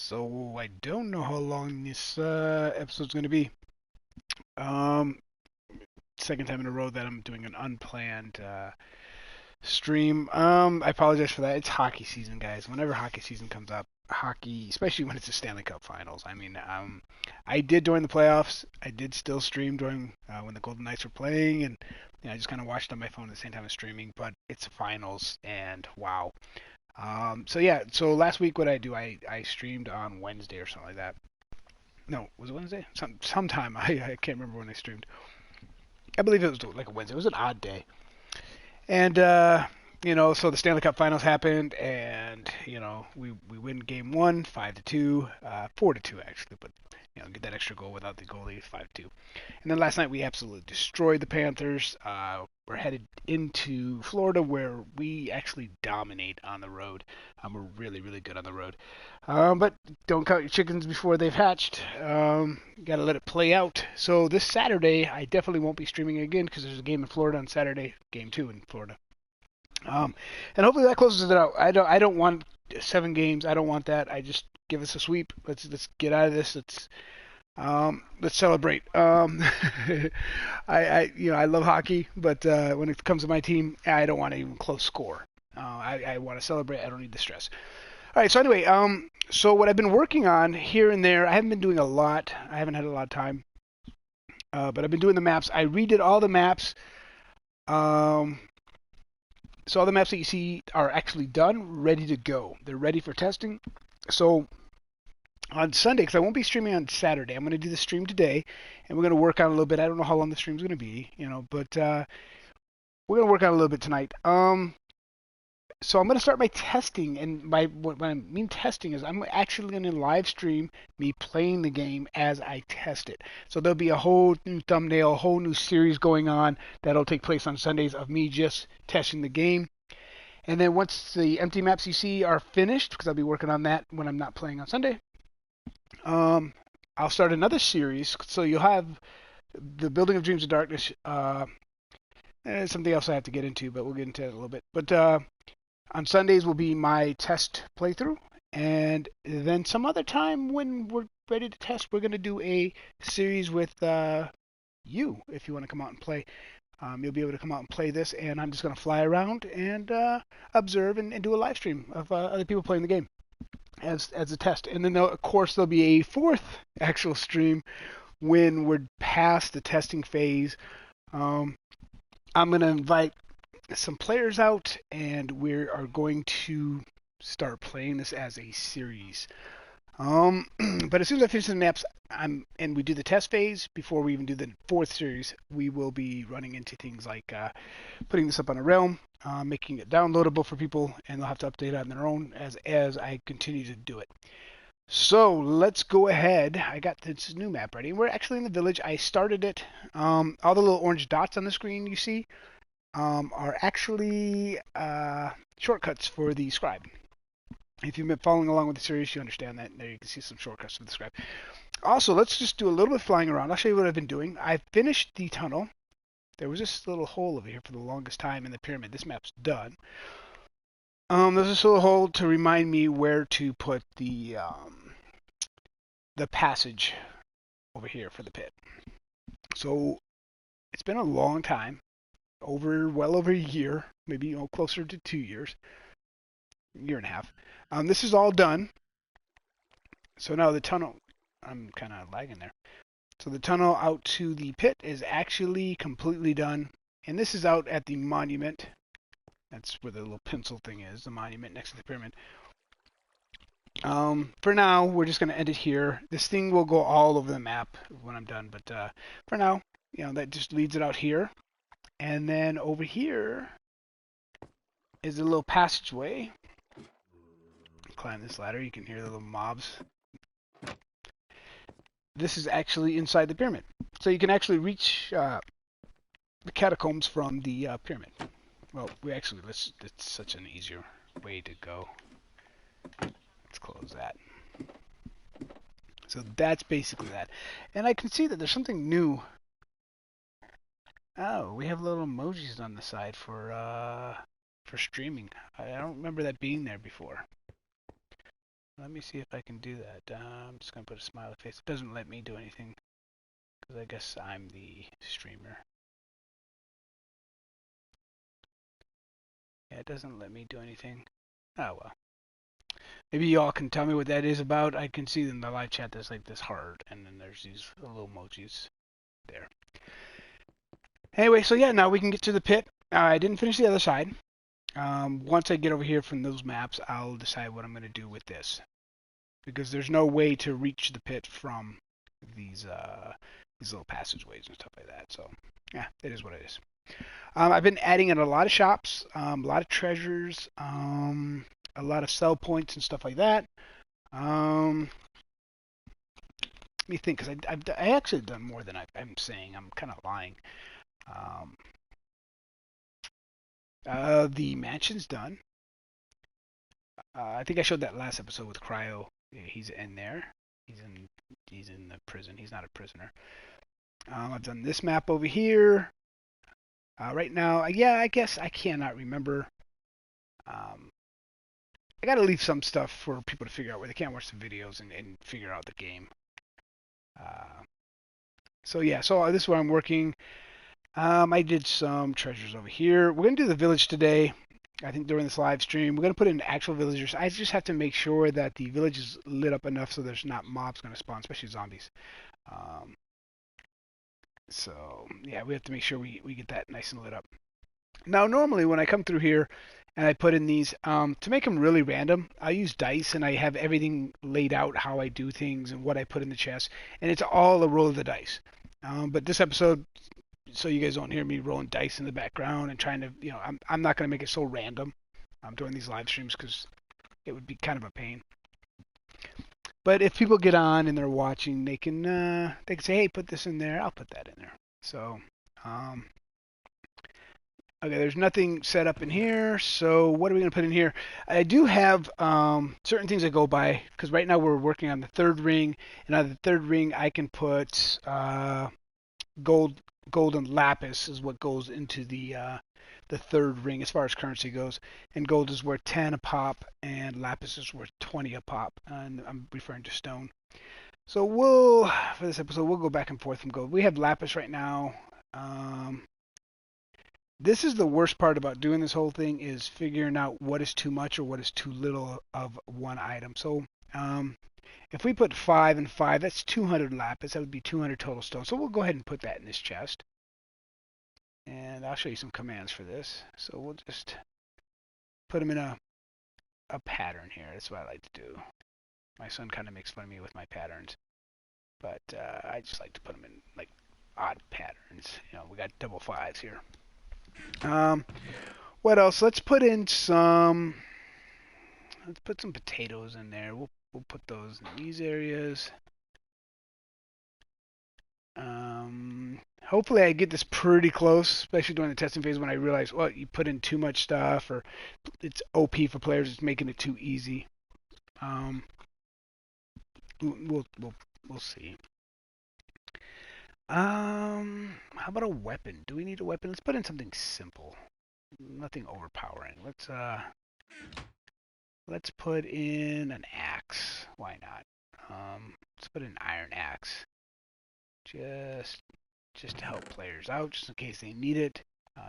So I don't know how long this episode's going to be. Um, Second time in a row that I'm doing an unplanned stream. I apologize for that. It's hockey season, guys. Whenever hockey season comes up, hockey, especially when it's the Stanley Cup Finals. I did during the playoffs. I did still stream during when the Golden Knights were playing, and I just kind of watched on my phone at the same time as streaming. But it's the finals, and wow. So yeah, so last week what I do, I streamed on Wednesday or something like that. No, was it Wednesday? Sometime I can't remember when I streamed. I believe it was like a Wednesday. It was an odd day, and so the Stanley Cup Finals happened, and we win Game 1, 5-2, 4-2 actually, but get that extra goal without the goalie, 5-2. And then last night we absolutely destroyed the Panthers. We're headed into Florida where we actually dominate on the road. We're really, really good on the road. But don't count your chickens before they've hatched. Got to let it play out. So this Saturday, I definitely won't be streaming again because there's a game in Florida on Saturday, game 2 in Florida. And hopefully that closes it out. I don't want 7 games. I don't want that. I just give us a sweep. Let's get out of this. Let's celebrate. I love hockey, but when it comes to my team, I don't want to even close score. I want to celebrate. I don't need the stress. All right. So anyway, so what I've been working on here and there, I haven't been doing a lot. I haven't had a lot of time, but I've been doing the maps. I redid all the maps. Um, so all the maps that you see are actually done, ready to go. They're ready for testing. So on Sunday, because I won't be streaming on Saturday. I'm going to do the stream today, and we're going to work on a little bit. I don't know how long the stream's going to be, but we're going to work on a little bit tonight. So I'm going to start my testing, and by what I mean testing is I'm actually going to live stream me playing the game as I test it. So there'll be a whole new thumbnail, a whole new series going on that'll take place on Sundays of me just testing the game. And then once the empty maps you see are finished, because I'll be working on that when I'm not playing on Sunday, um, I'll start another series. So you'll have the Building of Dreams of Darkness. And something else I have to get into, but we'll get into it a little bit. But on Sundays will be my test playthrough, and then some other time when we're ready to test, we're going to do a series with you if you want to come out and play. You'll be able to come out and play this, and I'm just going to fly around and observe and do a live stream of other people playing the game as a test. And then, of course, there'll be a fourth actual stream when we're past the testing phase. I'm going to invite some players out, and we are going to start playing this as a series. But as soon as I finish the maps, and we do the test phase before we even do the fourth series, we will be running into things like putting this up on a realm, making it downloadable for people, and they'll have to update it on their own as I continue to do it. So let's go ahead. I got this new map ready. We're actually in the village. I started it. All the little orange dots on the screen you see are actually shortcuts for the scribe. If you've been following along with the series, you understand that. There you can see some shortcuts for the scribe. Also, let's just do a little bit of flying around. I'll show you what I've been doing. I finished the tunnel. There was this little hole over here for the longest time in the pyramid. This map's done. There's this little hole to remind me where to put the passage over here for the pit. So it's been a long time, well over a year, maybe closer to 2 years, year and a half. This is all done. So now the tunnel, I'm kind of lagging there. So the tunnel out to the pit is actually completely done. And this is out at the monument. That's where the little pencil thing is, the monument next to the pyramid. For now, we're just going to end it here. This thing will go all over the map when I'm done. But for now, that just leads it out here. And then over here is a little passageway. Climb this ladder. You can hear the little mobs. This is actually inside the pyramid. So you can actually reach the catacombs from the pyramid. Well, it's such an easier way to go. Let's close that. So that's basically that. And I can see that there's something new. Oh, we have little emojis on the side for streaming. I don't remember that being there before. Let me see if I can do that. I'm just going to put a smiley face. It doesn't let me do anything because I guess I'm the streamer. Yeah, it doesn't let me do anything. Oh, well. Maybe y'all can tell me what that is about. I can see in the live chat there's like this heart, and then there's these little emojis there. Anyway, so yeah, now we can get to the pit. I didn't finish the other side. Once I get over here from those maps, I'll decide what I'm going to do with this. Because there's no way to reach the pit from these little passageways and stuff like that. So, yeah, it is what it is. I've been adding in a lot of shops, a lot of treasures, a lot of sell points and stuff like that. Let me think, because I actually done more than I'm saying. I'm kind of lying. Um, the mansion's done. I think I showed that last episode with Cryo. Yeah, he's in there. He's in the prison. He's not a prisoner. I've done this map over here. Right now, yeah, I guess I cannot remember. I gotta leave some stuff for people to figure out where they can't watch the videos and figure out the game. Uh, so yeah, so this is where I'm working. I did some treasures over here. We're gonna do the village today. I think during this live stream, we're gonna put in actual villagers. I just have to make sure that the village is lit up enough so there's not mobs gonna spawn, especially zombies. Um, so yeah, we have to make sure we get that nice and lit up. Now, normally when I come through here and I put in these, to make them really random, I use dice and I have everything laid out how I do things and what I put in the chest, and it's all a roll of the dice. But this episode, so you guys don't hear me rolling dice in the background and trying to, I'm not going to make it so random. I'm doing these live streams because it would be kind of a pain. But if people get on and they're watching, they can say, hey, put this in there. I'll put that in there. So, okay, there's nothing set up in here. So what are we going to put in here? I do have certain things I go by because right now we're working on the third ring, and on the third ring I can put gold and lapis is what goes into the third ring as far as currency goes, and gold is worth 10 a pop, and lapis is worth 20 a pop, and I'm referring to stone. So for this episode, we'll go back and forth from gold. We have lapis right now. This is the worst part about doing this whole thing is figuring out what is too much or what is too little of one item. So if we put 5 and 5, that's 200 lapis. That would be 200 total stone. So we'll go ahead and put that in this chest. And I'll show you some commands for this. So we'll just put them in a pattern here. That's what I like to do. My son kind of makes fun of me with my patterns. But I just like to put them in like odd patterns. We got double fives here. What else? Let's put some potatoes in there. We'll put those in these areas. Hopefully I get this pretty close, especially during the testing phase when I realize, well, you put in too much stuff or it's OP for players. It's making it too easy. We'll see. How about a weapon? Do we need a weapon? Let's put in something simple. Nothing overpowering. Let's put in an axe. Why not? Let's put in an iron axe. Just to help players out, just in case they need it.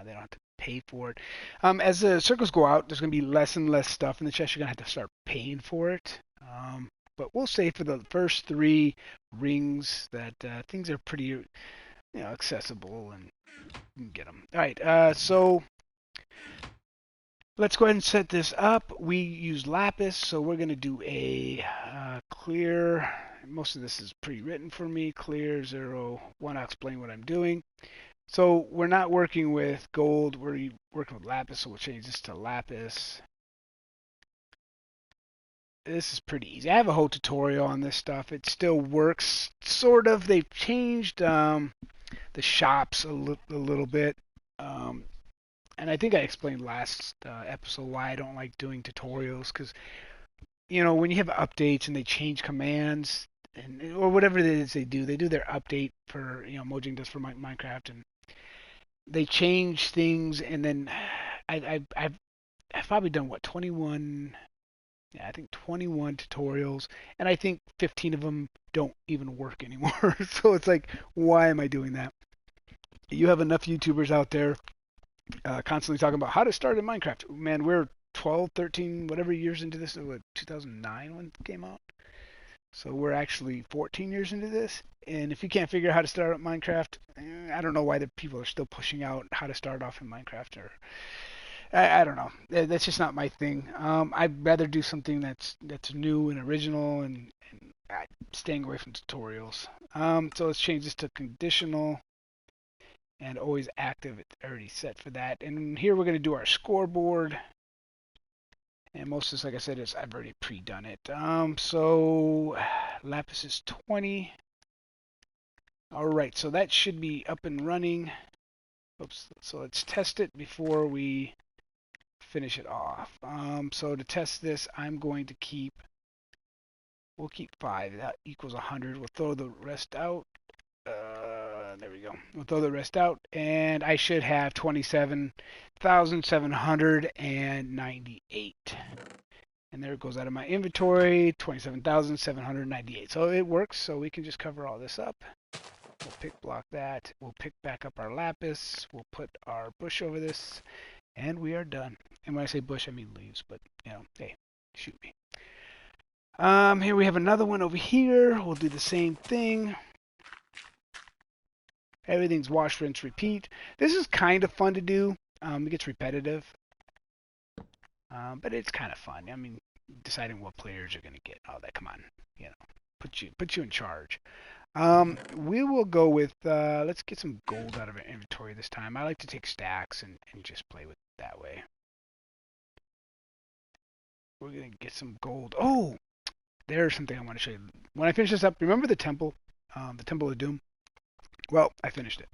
They don't have to pay for it. As the circles go out, there's going to be less and less stuff in the chest. You're going to have to start paying for it. But we'll say for the first 3 rings that things are pretty, accessible and you can get them. All right, so let's go ahead and set this up. We use lapis, so we're going to do a clear. Most of this is pre-written for me. Clear 0, 1. I'll explain what I'm doing. So we're not working with gold. We're working with lapis, so we'll change this to lapis. This is pretty easy. I have a whole tutorial on this stuff. It still works, sort of. They've changed the shops a little bit. And I think I explained last episode why I don't like doing tutorials, because, when you have updates and they change commands, or whatever it is they do their update for, Mojang does for Minecraft, and they change things, and then I've probably done, 21, yeah, I think 21 tutorials, and I think 15 of them don't even work anymore. So it's like, why am I doing that? You have enough YouTubers out there constantly talking about how to start in Minecraft. Man, we're 12, 13, whatever years into this. What, 2009 when it came out? So we're actually 14 years into this. And if you can't figure out how to start up Minecraft, I don't know why the people are still pushing out how to start off in Minecraft. Or I don't know. That's just not my thing. I'd rather do something that's new and original and staying away from tutorials. So let's change this to conditional and always active. It's already set for that. And here we're going to do our scoreboard. And most of this, like I said, I've already pre-done it. So lapis is 20. All right, so that should be up and running. Oops. So let's test it before we finish it off. So to test this, we'll keep 5. That equals 100. We'll throw the rest out. There we go. We'll throw the rest out, and I should have 27,798. And there it goes out of my inventory, 27,798. So it works, so we can just cover all this up. We'll pick block that. We'll pick back up our lapis. We'll put our bush over this, and we are done. And when I say bush, I mean leaves, but, hey, shoot me. Here we have another one over here. We'll do the same thing. Everything's wash, rinse, repeat. This is kind of fun to do. It gets repetitive, but it's kind of fun. I mean, deciding what players are going to get. Oh, that come on, put you in charge. We will go with let's get some gold out of our inventory this time. I like to take stacks and just play with it that way. We're gonna get some gold. Oh, there's something I want to show you. When I finish this up, remember the temple of Doom? Well, I finished it.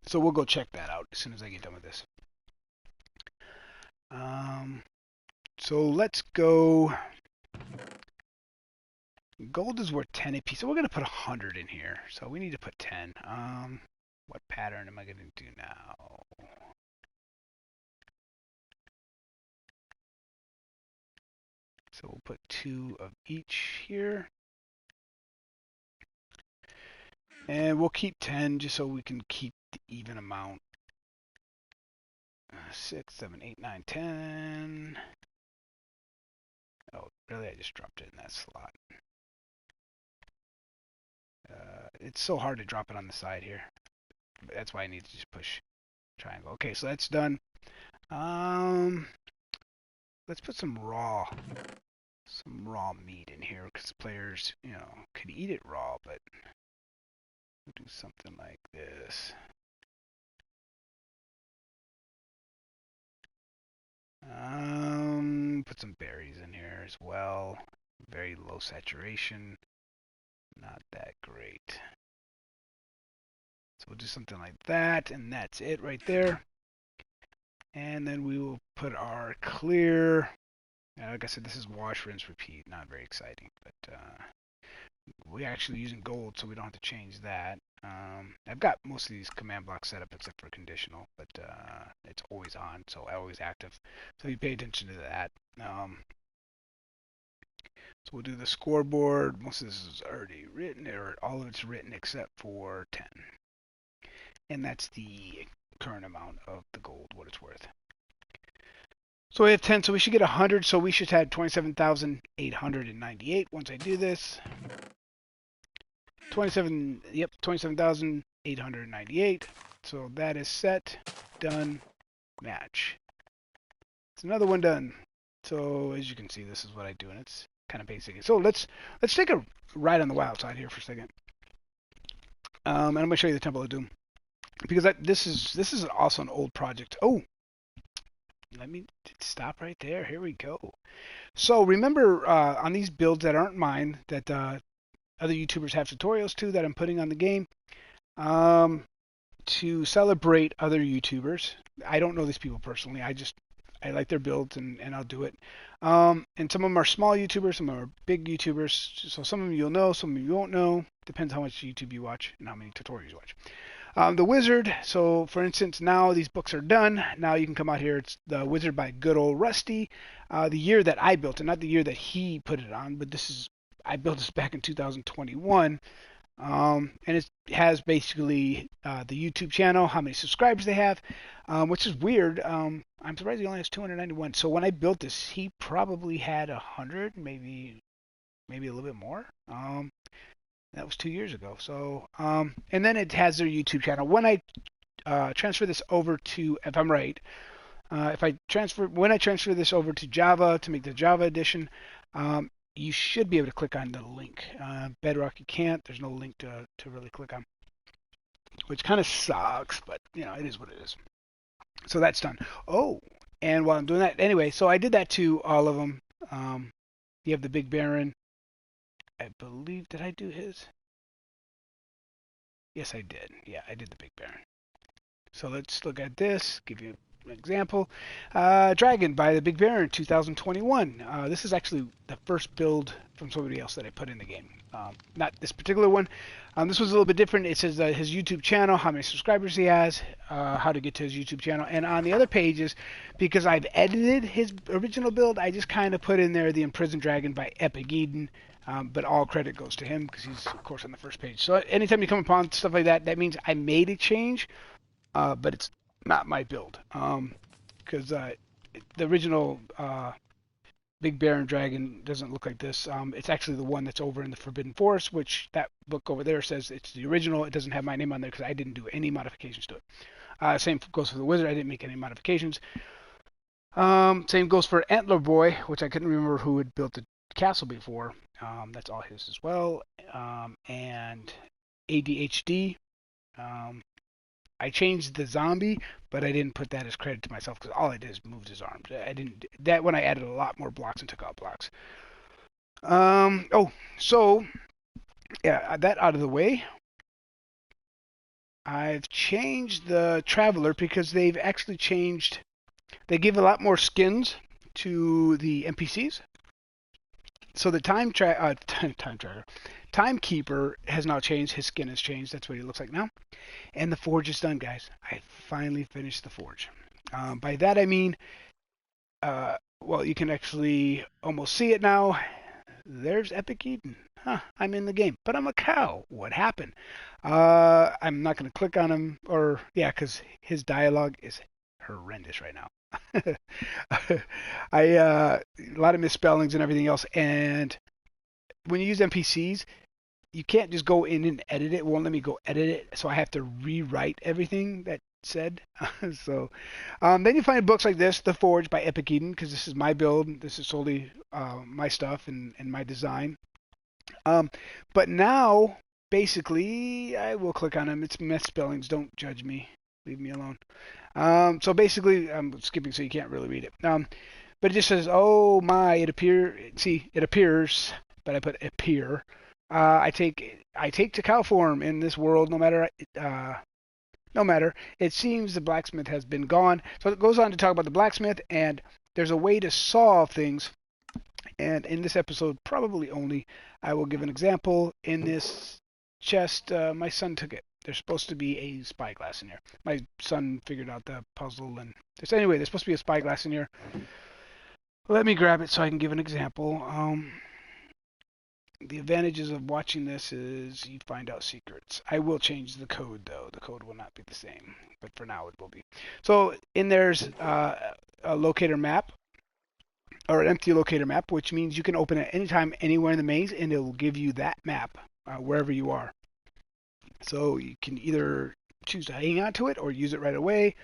So we'll go check that out as soon as I get done with this. So let's go. Gold is worth 10 a piece. So we're going to put 100 in here. So we need to put 10. What pattern am I going to do now? So we'll put 2 of each here. And we'll keep 10 just so we can keep the even amount. 6, 7, 8, 9, 10. Oh, really? I just dropped it in that slot. It's so hard to drop it on the side here. That's why I need to just push triangle. Okay, so that's done. Let's put some raw meat in here because players, could eat it raw, but we'll do something like this. Put some berries in here as well. Very low saturation. Not that great. So we'll do something like that, and that's it right there. And then we will put our clear. Like I said, this is wash, rinse, repeat. Not very exciting, but we're actually using gold, so we don't have to change that. I've got most of these command blocks set up except for conditional, but it's always on, so always active. So you pay attention to that. So we'll do the scoreboard. Most of this is already written, or all of it's written except for 10. And that's the current amount of the gold, what it's worth. So we have 10, so we should get 100, so we should have 27,898 once I do this. 27,898. So that is set, done, match. It's another one done. So as you can see, this is what I do, and it's kind of basic. So let's take a ride on the wild side here for a second. And I'm going to show you the Temple of Doom. Because this is also an old project. Oh, let me stop right there. Here we go. So remember on these builds that aren't mine, that other YouTubers have tutorials to that I'm putting on the game, to celebrate other YouTubers. I don't know these people personally. I like their builds and I'll do it. And some of them are small YouTubers, some of them are big YouTubers. So some of them you'll know, some of them you won't know. Depends how much YouTube you watch and how many tutorials you watch. The Wizard. So, for instance, now these books are done. Now you can come out here. It's The Wizard by good old Rusty. The year that I built it, not the year that he put it on, but this is I built this back in 2021. And it has basically the YouTube channel, how many subscribers they have, which is weird. I'm surprised he only has 291. So when I built this, he probably had 100, maybe a little bit more. That was 2 years ago. So and then it has their YouTube channel. When I transfer this over to, if I'm right, when I transfer this over to Java to make the Java edition, you should be able to click on the link. Bedrock you can't. There's no link to really click on, which kind of sucks, but it is what it is. So that's done. Oh, and while I'm doing that, anyway, so I did that to all of them. You have the Big Baron. I believe, did I do his? Yes, I did. Yeah, I did the Big Baron. So let's look at this, give you an example. Dragon by the Big Baron 2021. This is actually the first build from somebody else that I put in the game. Not this particular one. This was a little bit different. It says his YouTube channel, how many subscribers he has, how to get to his YouTube channel. And on the other pages, because I've edited his original build, I just kind of put in there the Imprisoned Dragon by Epic Eden. But all credit goes to him because he's, of course, on the first page. So anytime you come upon stuff like that, that means I made a change, but it's not my build. Because the original Big Baron Dragon doesn't look like this. It's actually the one that's over in the Forbidden Forest, which that book over there says it's the original. It doesn't have my name on there because I didn't do any modifications to it. Same goes for the Wizard. I didn't make any modifications. Same goes for Antler Boy, which I couldn't remember who had built the castle before. That's all his as well. And ADHD. I changed the zombie, but I didn't put that as credit to myself because all I did is moved his arms. I didn't that when I added a lot more blocks and took out blocks. So yeah, that out of the way. I've changed the Traveler because they've actually changed. They give a lot more skins to the NPCs. So the Timekeeper has now changed. His skin has changed. That's what he looks like now. And the Forge is done, guys. I finally finished the Forge. By that I mean, well, you can actually almost see it now. There's Epic Eden. Huh, I'm in the game, but I'm a cow. What happened? I'm not going to click on him, because his dialogue is horrendous right now. A lot of misspellings and everything else. And when you use NPCs, you can't just go in and edit it. It won't let me go edit it, so I have to rewrite everything that said. So then you find books like this, The Forge by Epic Eden, because this is my build. This is solely my stuff and my design. But now, basically, I will click on them. It's misspellings. Don't judge me. Leave me alone. So basically, I'm skipping so you can't really read it. But it just says, oh my, it appears, but I put appear. I take to cow form in this world, no matter. It seems the blacksmith has been gone. So it goes on to talk about the blacksmith, and there's a way to solve things. And in this episode, probably only, I will give an example. In this chest, my son took it. There's supposed to be a spyglass in here. My son figured out the puzzle, and anyway, there's supposed to be a spyglass in here. Let me grab it so I can give an example. The advantages of watching this is you find out secrets. I will change the code, though. The code will not be the same, but for now it will be. So in there's a locator map, or an empty locator map, which means you can open it anytime, anywhere in the maze, and it will give you that map wherever you are. So you can either choose to hang on to it or use it right away.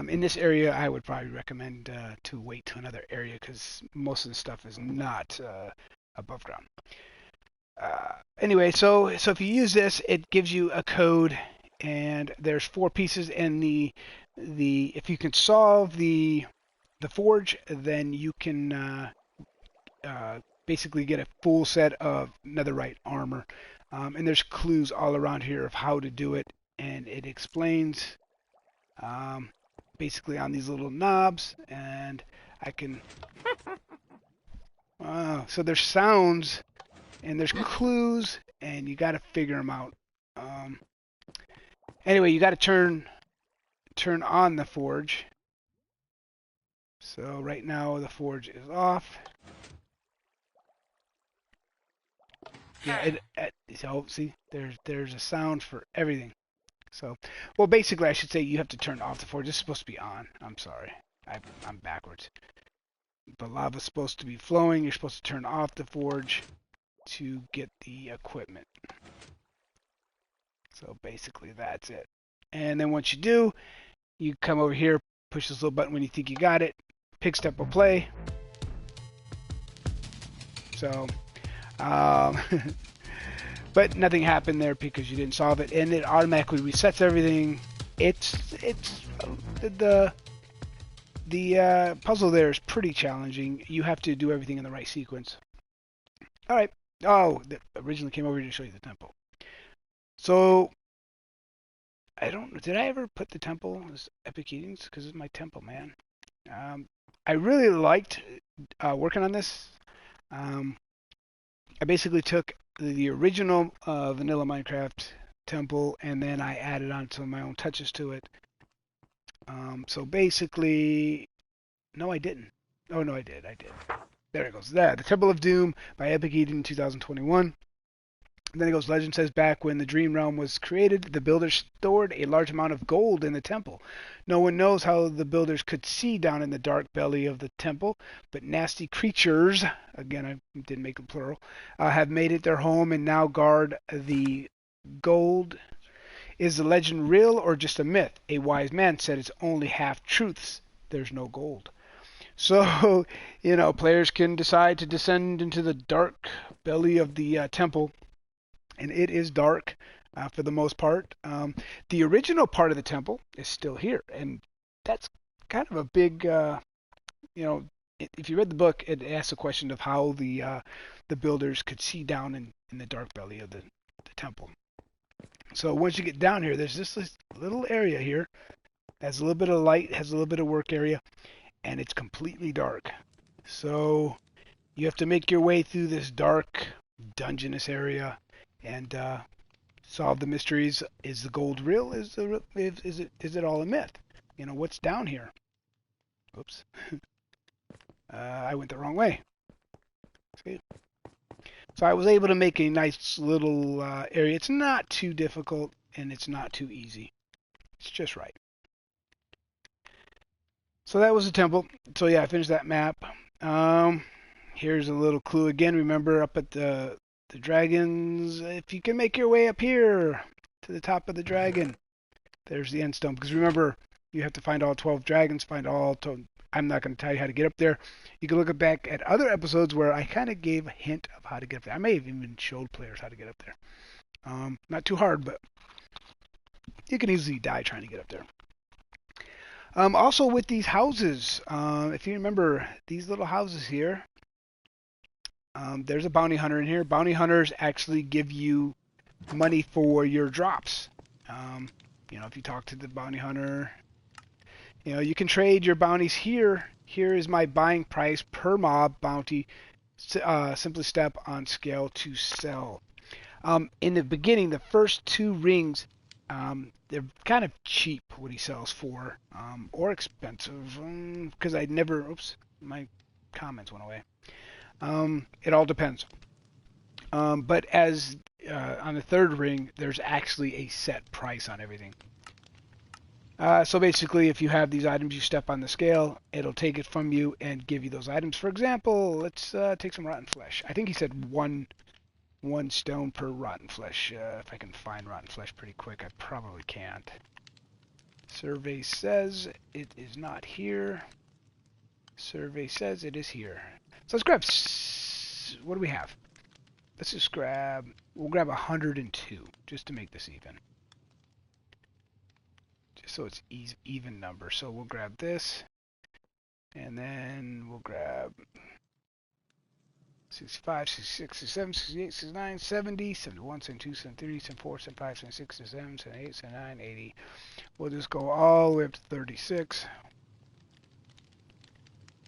In this area, I would probably recommend to wait to another area because most of the stuff is not above ground. Anyway, so if you use this, it gives you a code, and there's 4 pieces. And if you can solve the forge, then you can basically get a full set of netherite armor. And there's clues all around here of how to do it, and it explains basically on these little knobs, and I can. So there's sounds and there's clues, and you got to figure them out. Anyway, you got to turn on the forge. So right now the forge is off. Yeah, so see, there's a sound for everything. So, well, basically, I should say you have to turn off the forge. It's supposed to be on. I'm sorry, I'm backwards. The lava's supposed to be flowing. You're supposed to turn off the forge to get the equipment. So basically, that's it. And then once you do, you come over here, push this little button when you think you got it. Pick step will play. So, um, but nothing happened there because you didn't solve it, and it automatically resets everything. It's the puzzle there is pretty challenging. You have to do everything in the right sequence. All right. Oh, originally came over here to show you the temple. So I don't. Did I ever put the temple as Epic Eatings? Because it's my temple, man. I really liked working on this. I basically took the original vanilla Minecraft temple and then I added on some of my own touches to it. So basically, no, I didn't. Oh no, I did. There it goes. The Temple of Doom by Epic Eden 2021. And then it goes, legend says back when the Dream Realm was created, the builders stored a large amount of gold in the temple. No one knows how the builders could see down in the dark belly of the temple, but nasty creatures, again I didn't make them plural, have made it their home and now guard the gold. Is the legend real or just a myth? A wise man said it's only half truths. There's no gold. So, players can decide to descend into the dark belly of the temple, and it is dark for the most part. The original part of the temple is still here, and that's kind of a big, if you read the book, it asks a question of how the builders could see down in the dark belly of the temple. So once you get down here, there's this little area here, has a little bit of light, has a little bit of work area, and it's completely dark. So you have to make your way through this dark, dungeonous area and solve the mysteries. Is the gold real? Is it all a myth? What's down here? Oops. I went the wrong way. See? So I was able to make a nice little area. It's not too difficult and it's not too easy. It's just right. So that was the temple. So yeah, I finished that map. Here's a little clue again. Remember up at the dragons, if you can make your way up here to the top of the dragon, there's the end stone. Because remember, you have to find all 12 dragons, I'm not going to tell you how to get up there. You can look back at other episodes where I kind of gave a hint of how to get up there. I may have even showed players how to get up there. Not too hard, but you can easily die trying to get up there. Also with these houses, if you remember these little houses here, there's a bounty hunter in here. Bounty hunters actually give you money for your drops. If you talk to the bounty hunter, you can trade your bounties here. Here is my buying price per mob bounty. Simply step on scale to sell. In the beginning, the first 2 rings, they're kind of cheap what he sells for, or expensive, because oops, my comments went away. It all depends. But as on the 3rd ring, there's actually a set price on everything. So basically, if you have these items, you step on the scale, it'll take it from you and give you those items. For example, let's take some rotten flesh. I think he said one stone per rotten flesh. If I can find rotten flesh pretty quick, I probably can't. Survey says it is not here. Survey says it is here. So let's grab, what do we have? Let's just we'll grab 102, just to make this even. Just so it's even number. So we'll grab this, and then we'll grab 65, 66, 67, 68, 69, 70, 71, 72, 73, 74, 75, 76, 77, 78, 79, 80. We'll just go all the way up to 36.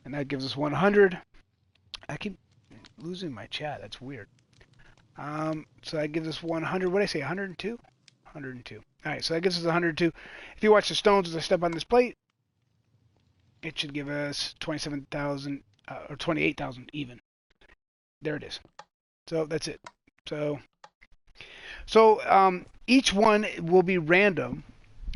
And that gives us 100. I keep losing my chat. That's weird. So that gives us 100. What did I say? 102? 102. All right, so that gives us 102. If you watch the stones as I step on this plate, it should give us 27,000 or 28,000 even. There it is. So that's it. So each one will be random.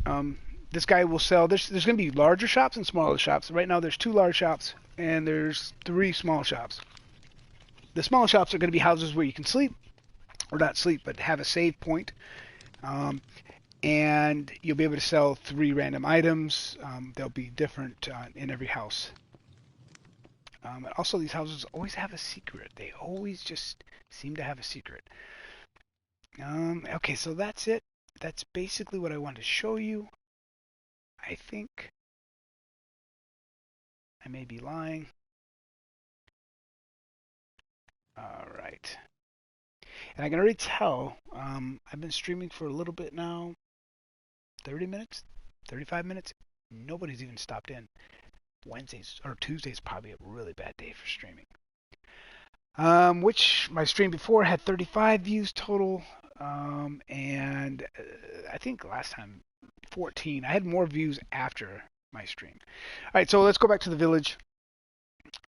Um, this guy will sell. There's going to be larger shops and smaller shops. Right now, there's 2 large shops and there's 3 small shops. The small shops are going to be houses where you can sleep, or not sleep, but have a save point. Um, and you'll be able to sell 3 random items. They'll be different in every house. And also, these houses always have a secret. They always just seem to have a secret. Okay, so that's it. That's basically what I wanted to show you. I think I may be lying. All right. And I can already tell, I've been streaming for a little bit now, 30 minutes, 35 minutes. Nobody's even stopped in. Wednesdays or Tuesdays probably a really bad day for streaming. Which my stream before had 35 views total, and I think last time 14. I had more views after my stream. All right, so let's go back to the village,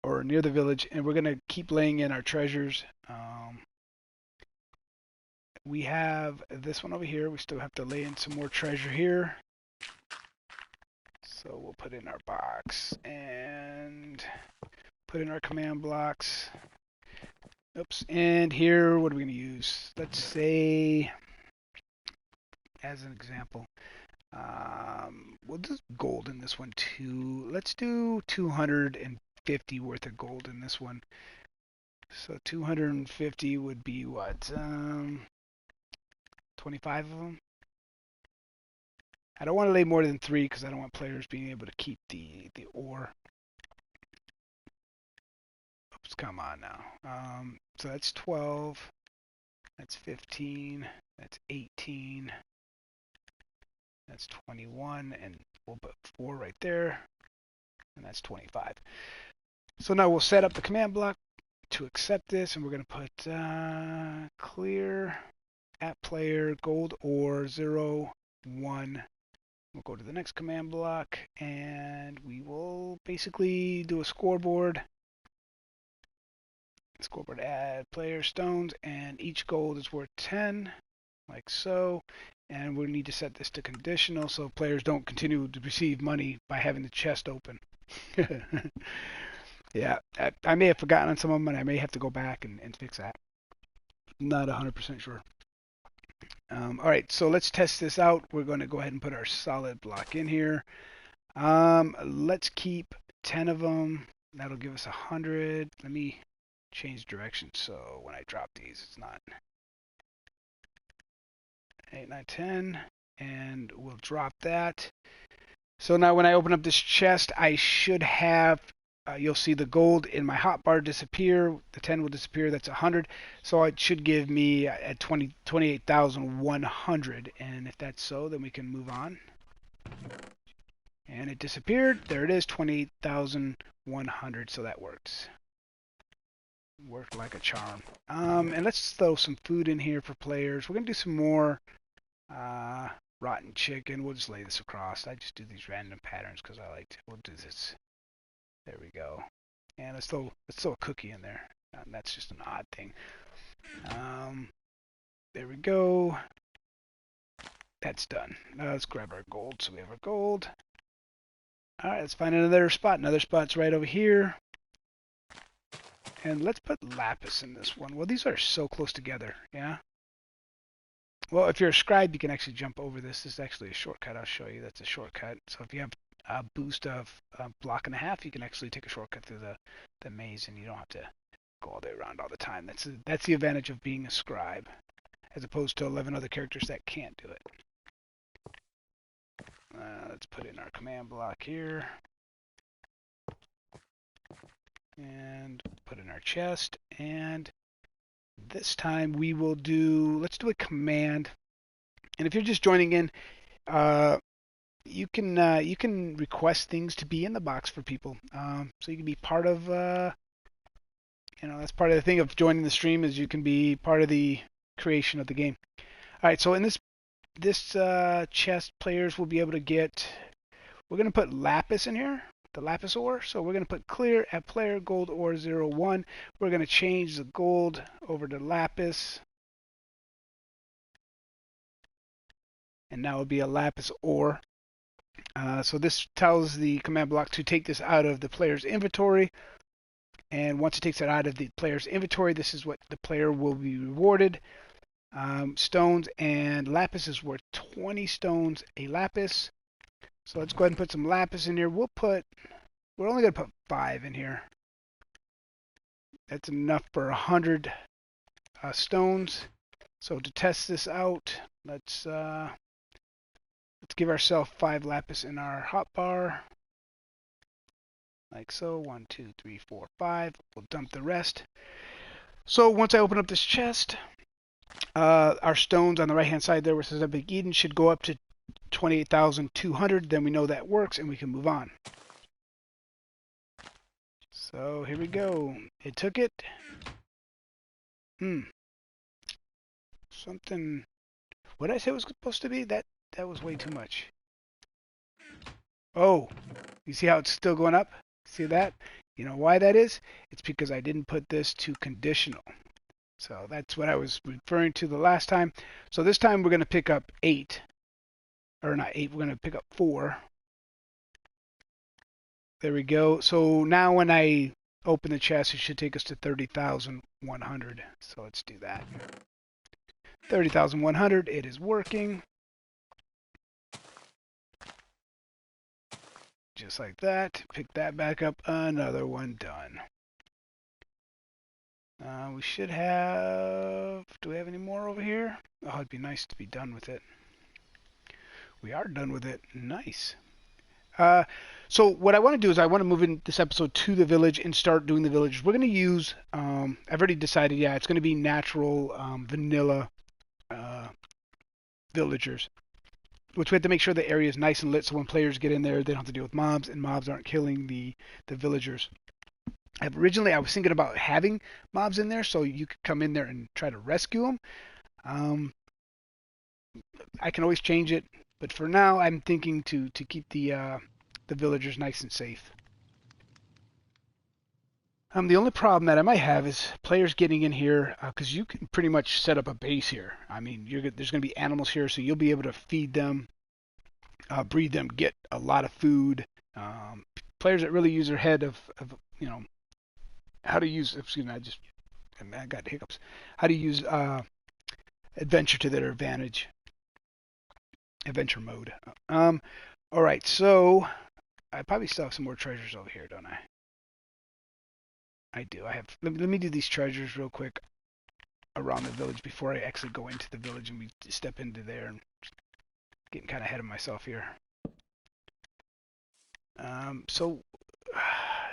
or near the village, and we're gonna keep laying in our treasures. We have this one over here. We still have to lay in some more treasure here. So we'll put in our box and put in our command blocks. Oops. And here, what are we going to use? Let's say, as an example, we'll do gold in this one too. Let's do 250 worth of gold in this one. So 250 would be what? 25 of them. I don't want to lay more than 3 because I don't want players being able to keep the ore. Oops, come on now. So that's 12. That's 15. That's 18. That's 21. And we'll put 4 right there. And that's 25. So now we'll set up the command block to accept this. And we're going to put clear at player gold ore 0, 1. We'll go to the next command block, and we will basically do a scoreboard. Scoreboard add player stones, and each gold is worth 10, like so. And we need to set this to conditional so players don't continue to receive money by having the chest open. Yeah, I may have forgotten on some of them, and I may have to go back and fix that. Not 100% sure. All right, so let's test this out. We're going to go ahead and put our solid block in here. Let's keep 10 of them. That'll give us 100. Let me change direction so when I drop these, it's not 8, 9, 10. And we'll drop that. So now when I open up this chest, I should have, you'll see the gold in my hotbar disappear. The 10 will disappear. That's 100. So it should give me at 28,100. And if that's so, then we can move on. And it disappeared. There it is, 28,100. So that works. Worked like a charm. And let's throw some food in here for players. We're going to do some more rotten chicken. We'll just lay this across. I just do these random patterns because I like to. We'll do this. There we go. And let's throw a cookie in there. That's just an odd thing. There we go. That's done. Now let's grab our gold. So we have our gold. All right, let's find another spot. Another spot's right over here. And let's put lapis in this one. Well, these are so close together, yeah? Well, if you're a scribe, you can actually jump over this. This is actually a shortcut. I'll show you. That's a shortcut. So if you have a boost of a block and a half, you can actually take a shortcut through the maze, and you don't have to go all the way around all the time. That's the advantage of being a scribe, as opposed to 11 other characters that can't do it. Let's put in our command block here. And put in our chest. And this time we will let's do a command. And if you're just joining in, you can request things to be in the box for people. So you can be part of, that's part of the thing of joining the stream is you can be part of the creation of the game. All right, so in this this chest, players will be able to get. We're going to put lapis in here, the lapis ore. So we're going to put clear at player gold ore 01. We're going to change the gold over to lapis. And now it'll be a lapis ore. So this tells the command block to take this out of the player's inventory. And once it takes it out of the player's inventory, this is what the player will be rewarded. Stones and lapis is worth 20 stones a lapis. So let's go ahead and put some lapis in here. We're only going to put 5 in here. That's enough for 100 stones. So to test this out, let's give ourselves 5 lapis in our hotbar. Like so. 1, 2, 3, 4, 5. We'll dump the rest. So once I open up this chest, our stones on the right hand side there where it says Big Eden should go up to 28,200. Then we know that works and we can move on. So here we go. It took it. Something. What did I say it was supposed to be? That was way too much. Oh, you see how it's still going up? See that? You know why that is? It's because I didn't put this to conditional. So that's what I was referring to the last time. So this time we're going to pick up 8. Or not 8, we're going to pick up 4. There we go. So now when I open the chest, it should take us to 30,100. So let's do that. 30,100. It is working. Just like that. Pick that back up. Another one done. We should have... Do we have any more over here? Oh, it'd be nice to be done with it. We are done with it. Nice. So what I want to do is I want to move in this episode to the village and start doing the village. We're going to use... I've already decided, yeah, it's going to be natural, vanilla villagers. Which we have to make sure the area is nice and lit so when players get in there, they don't have to deal with mobs, and mobs aren't killing the villagers. Originally, I was thinking about having mobs in there so you could come in there and try to rescue them. I can always change it, but for now, I'm thinking to keep the villagers nice and safe. The only problem that I might have is players getting in here because you can pretty much set up a base here. I mean, there's going to be animals here, so you'll be able to feed them, breed them, get a lot of food. Players that really use their head of how to use. Excuse me, I got hiccups. How to use adventure to their advantage. Adventure mode. All right, so I probably still have some more treasures over here, don't I? I do. I have. Let me do these treasures real quick around the village before I actually go into the village and we step into there. And getting kind of ahead of myself here.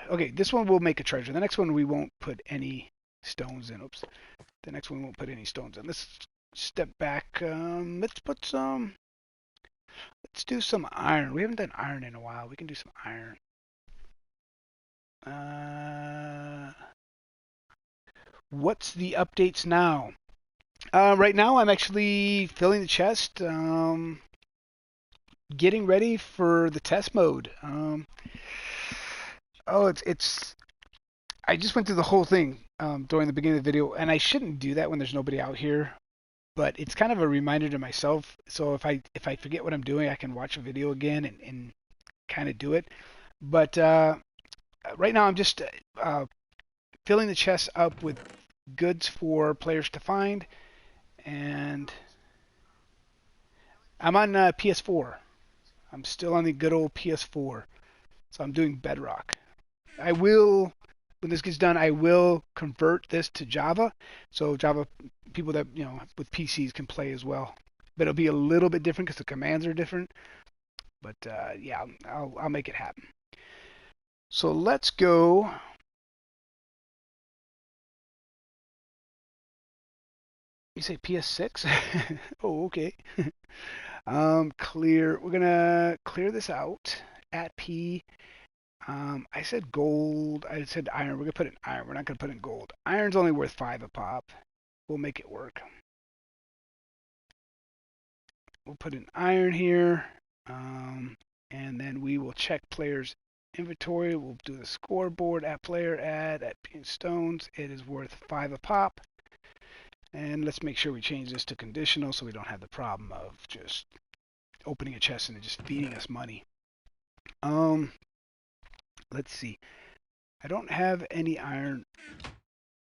Okay, this one will make a treasure. The next one we won't put any stones in. Oops. The next one we won't put any stones in. Let's step back. Let's put some. Let's do some iron. We haven't done iron in a while. We can do some iron. What's the updates now? Right now I'm actually filling the chest, getting ready for the test mode. It's. I just went through the whole thing during the beginning of the video, and I shouldn't do that when there's nobody out here. But it's kind of a reminder to myself. So if I forget what I'm doing, I can watch a video again and kind of do it. But right now I'm just filling the chest up with goods for players to find, and I'm on PS4. I'm still on the good old PS4, so I'm doing Bedrock. I will, when this gets done, I will convert this to Java, so Java people that with PCs can play as well. But it'll be a little bit different because the commands are different. But yeah, I'll make it happen. So let's go. You say PS6? Oh, okay. Clear. We're gonna clear this out at P. I said gold. I said iron. We're gonna put in iron. We're not gonna put in gold. Iron's only worth 5 a pop. We'll make it work. we'll put an iron here. And then we will check players' inventory. We'll do the scoreboard at player add at stones. It is worth 5 a pop. And let's make sure we change this to conditional so we don't have the problem of just opening a chest and it just feeding us money. Let's see. I don't have any iron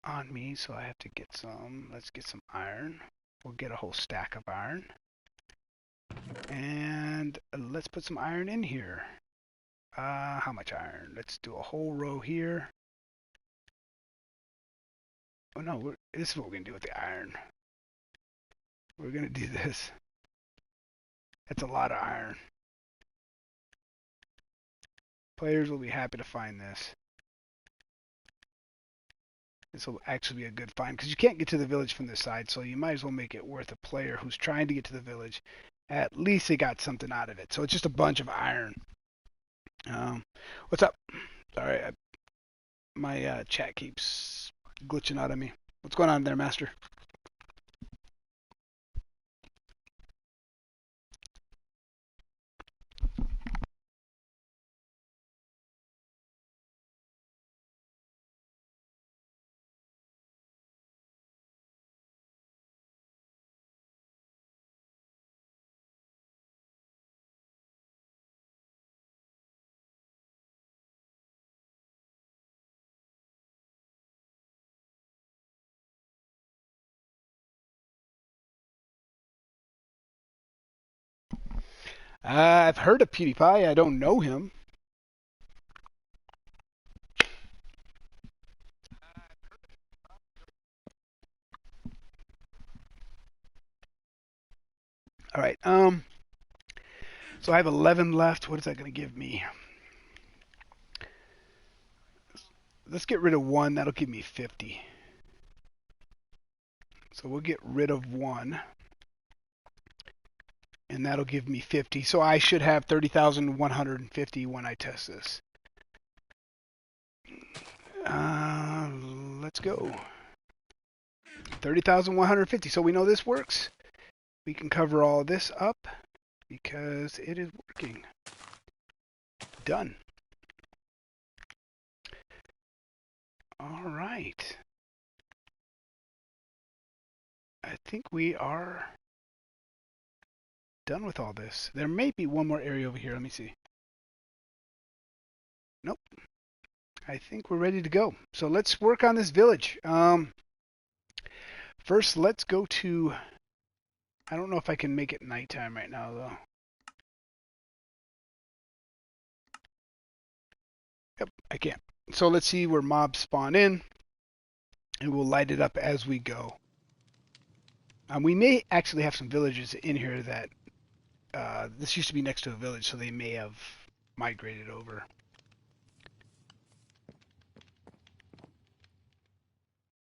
on me, so I have to get some. Let's get some iron. We'll get a whole stack of iron. And let's put some iron in here. How much iron? Let's do a whole row here. Oh no, this is what we're going to do with the iron. We're going to do this. That's a lot of iron. Players will be happy to find this. This will actually be a good find because you can't get to the village from this side, so you might as well make it worth a player who's trying to get to the village. At least they got something out of it. So it's just a bunch of iron. What's up? Sorry, my chat keeps glitching out of me. What's going on there, Master? I've heard of PewDiePie. I don't know him. All right. So I have 11 left. What is that going to give me? Let's get rid of 1. That'll give me 50. So we'll get rid of 1. And that'll give me 50. So I should have 30,150 when I test this. Let's go. 30,150. So we know this works. We can cover all this up because it is working. Done. All right. I think we are done with all this. There may be one more area over here. Let me see. Nope. I think we're ready to go. So let's work on this village. First, let's go to... I don't know if I can make it nighttime right now, though. Yep, I can. So let's see where mobs spawn in, and we'll light it up as we go. We may actually have some villages in here that... this used to be next to a village, so they may have migrated over.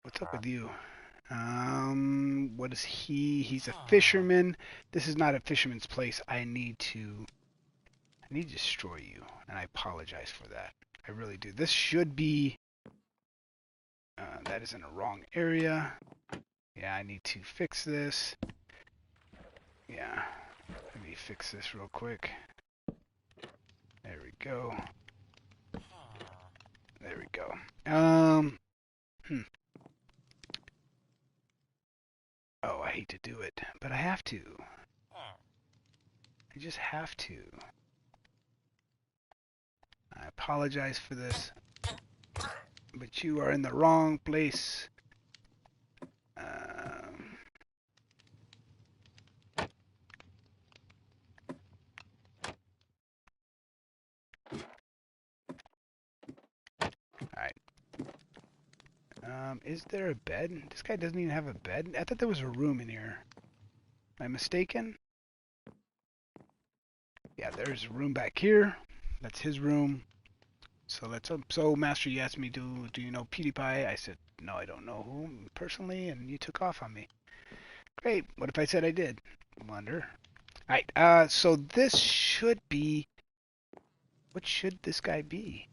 What's up with you? What is he? He's a fisherman. This is not a fisherman's place. I need to destroy you, and I apologize for that. I really do. This should be... that is in the wrong area. Yeah, I need to fix this. Yeah, let me fix this real quick. There we go. There we go. Oh, I hate to do it, but I have to. I just have to. I apologize for this, but you are in the wrong place. Alright. Is there a bed? This guy doesn't even have a bed? I thought there was a room in here. Am I mistaken? Yeah, there's a room back here. That's his room. So let's... So, Master, you asked me, do you know PewDiePie? I said, no, I don't know who personally, and you took off on me. Great. What if I said I did? Wonder. Alright, so this should be... What should this guy be?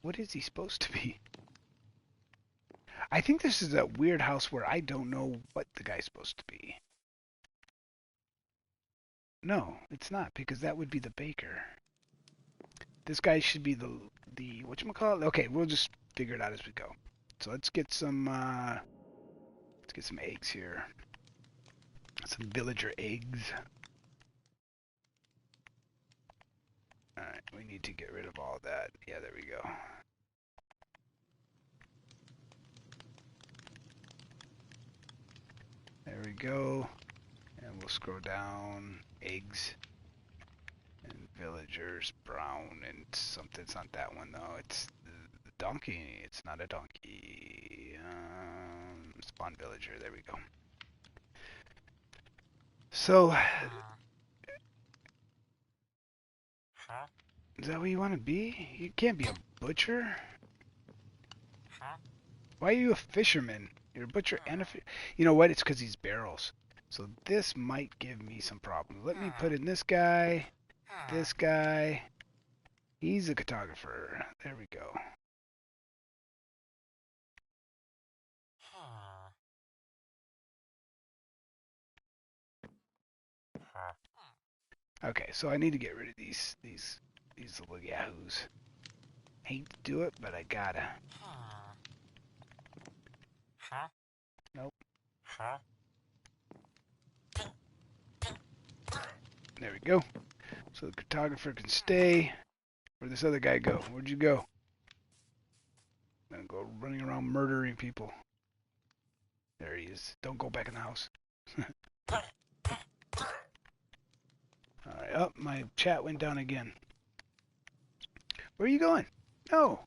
What is he supposed to be? I think this is a weird house where I don't know what the guy's supposed to be. No, it's not, because that would be the baker. This guy should be the whatchamacallit? Okay, we'll just figure it out as we go. So let's get some eggs here. Some villager eggs. Alright, we need to get rid of all that. Yeah, there we go. There we go. And we'll scroll down. Eggs. And villagers, brown, and something. It's not that one, though. It's the donkey. It's not a donkey. Spawn villager. There we go. So, is that what you want to be? You can't be a butcher. Why are you a fisherman? You're a butcher and a You know what? It's because he's barrels. So this might give me some problems. Let me put in this guy. This guy. He's a cartographer. There we go. Okay, so I need to get rid of these little yahoos. Hate to do it, but I gotta. Nope. There we go. So the cartographer can stay. Where'd this other guy go? Where'd you go? I'm gonna go running around murdering people. There he is. Don't go back in the house. Alright, oh, my chat went down again. Where are you going? No.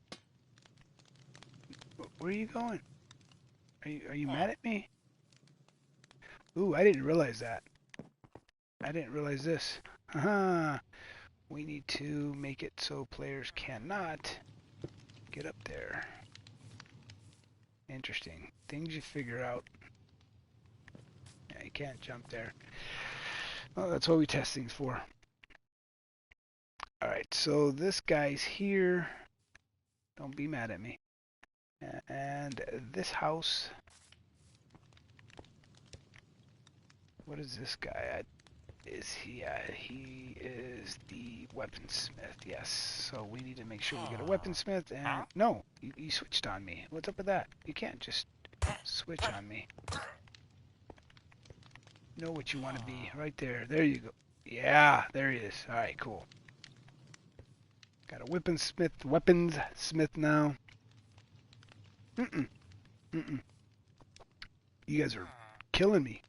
Where are you going? Are you mad at me? Ooh, I didn't realize that. I didn't realize this. Haha. We need to make it so players cannot get up there. Interesting. Things you figure out. Yeah, you can't jump there. Well, that's what we test things for. Alright, so this guy's here. Don't be mad at me. And this house. What is this guy? Is he? He is the weaponsmith. Yes. So we need to make sure we get a weaponsmith. And no, you switched on me. What's up with that? You can't just switch on me. You know what you want to be right there. There you go. Yeah, there he is. All right, cool. Got a weaponsmith now. You guys are killing me.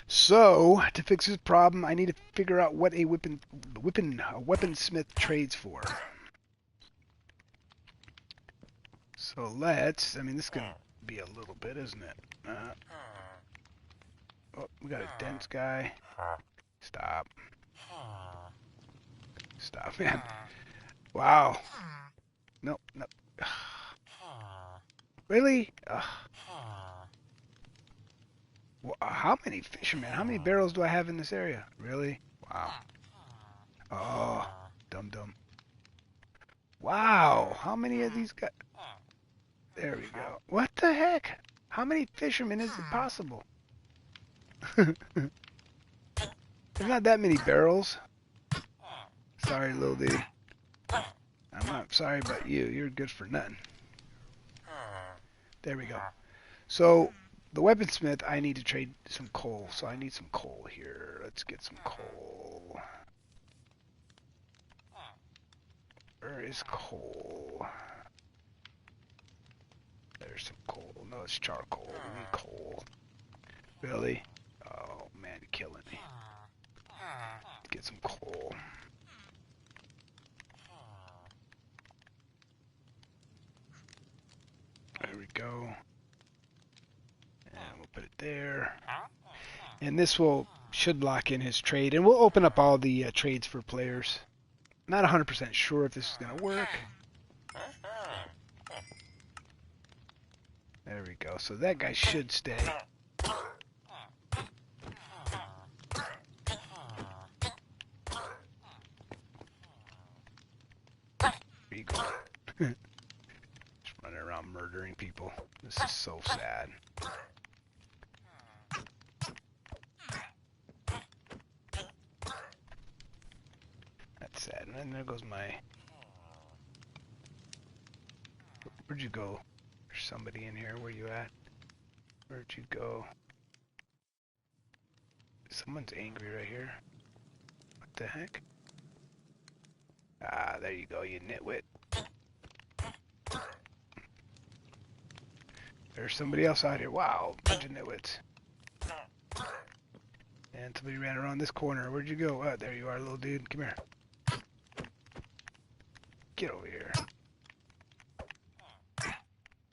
So, to fix this problem, I need to figure out what a weaponsmith trades for. So let's, I mean, this is going to be a little bit, isn't it? Oh, we got a dense guy. Stop. Stop, man. Wow. No, no. Really? Well, how many fishermen? How many barrels do I have in this area? Really? Wow. Oh, dum-dum. Wow. How many of these guys? There we go. What the heck? How many fishermen is it possible? There's not that many barrels. Sorry, little dude. I'm not sorry about you. You're good for nothing. There we go. So, the weaponsmith, I need to trade some coal. So I need some coal here. Let's get some coal. Where is coal? There's some coal. No, it's charcoal. We need coal. Really? Oh, man, you're killing me. Let's get some coal. There we go. And we'll put it there. And this should lock in his trade. And we'll open up all the trades for players. Not 100% sure if this is going to work. There we go. So that guy should stay. There you go. Just running around murdering people. And there goes my... Where'd you go? There's somebody in here. Where you at? Where'd you go? Someone's angry right here. What the heck? Ah, there you go, you nitwit. There's somebody else out here. Wow, bunch of nitwits. And somebody ran around this corner. Where'd you go? Oh, there you are, little dude. Come here. Get over here.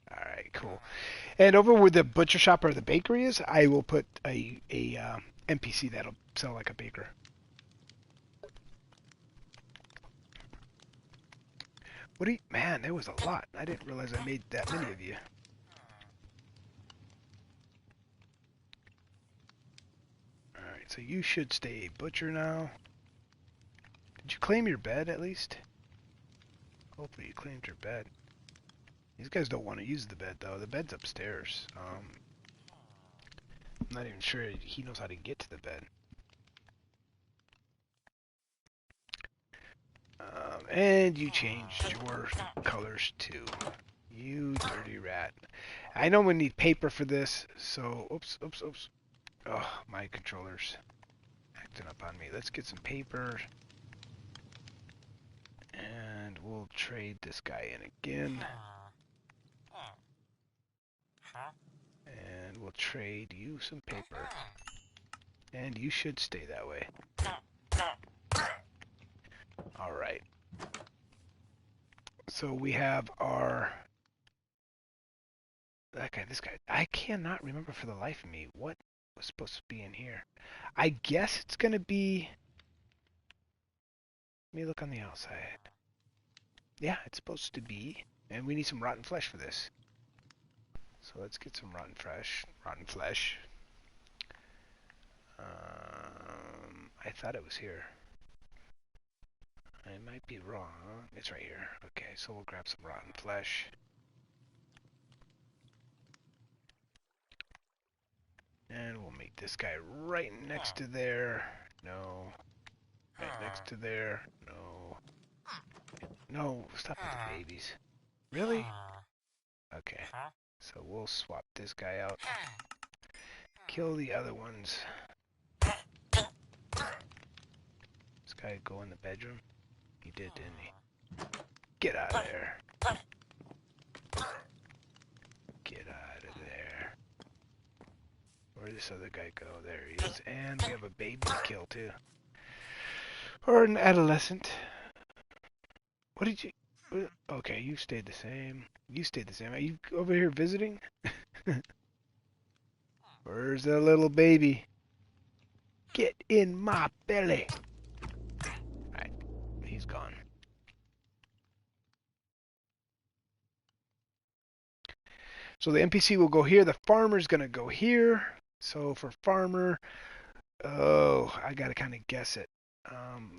Alright, cool. And over where the butcher shop or the bakery is, I will put a NPC that'll sell like a baker. What do you... Man, there was a lot. I didn't realize I made that many of you. Alright, so you should stay a butcher now. Did you claim your bed at least? Hopefully you claimed your bed. These guys don't want to use the bed though. The bed's upstairs. I'm not even sure he knows how to get to the bed. And you changed your colors too. You dirty rat. I know we need paper for this, so... Oops. Oh, my controller's acting up on me. Let's get some paper. And we'll trade this guy in again. And we'll trade you some paper. And you should stay that way. Alright. So we have our... this guy. I cannot remember for the life of me what was supposed to be in here. I guess it's going to be... Let me look on the outside. Yeah, it's supposed to be. And we need some rotten flesh for this. So let's get some rotten flesh. I thought it was here. I might be wrong. It's right here. Okay, so we'll grab some rotten flesh. And we'll make this guy right next to there. No. Right next to there. No. No, stop with the babies. Really? Okay. So we'll swap this guy out. Kill the other ones. This guy go in the bedroom? He did, didn't he? Get out of there. Get out of there. Where'd this other guy go? There he is. And we have a baby to kill, too. Or an adolescent. What did you... Okay, you stayed the same. You stayed the same. Are you over here visiting? Where's the little baby? Get in my belly. Alright, he's gone. So the NPC will go here. The farmer's going to go here. So for farmer... Oh, I got to kind of guess it.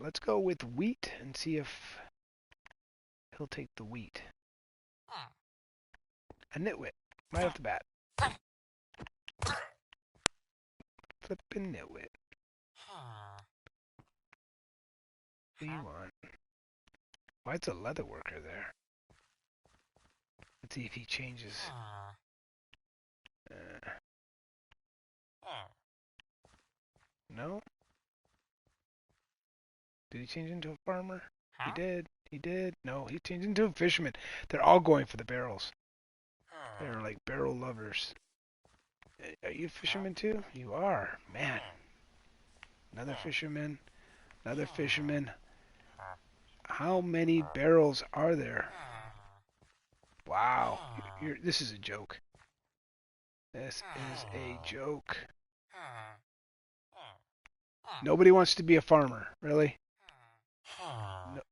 Let's go with wheat and see if he'll take the wheat. A nitwit, right off the bat. Flippin' nitwit. What do you want? Why is a leather worker there? Let's see if he changes. No? Did he change into a farmer? He did. He did. No, he changed into a fisherman. They're all going for the barrels. They're like barrel lovers. Are you a fisherman too? You are. Man. Another fisherman. Another fisherman. How many barrels are there? Wow. This is a joke. This is a joke. Nobody wants to be a farmer, really? No.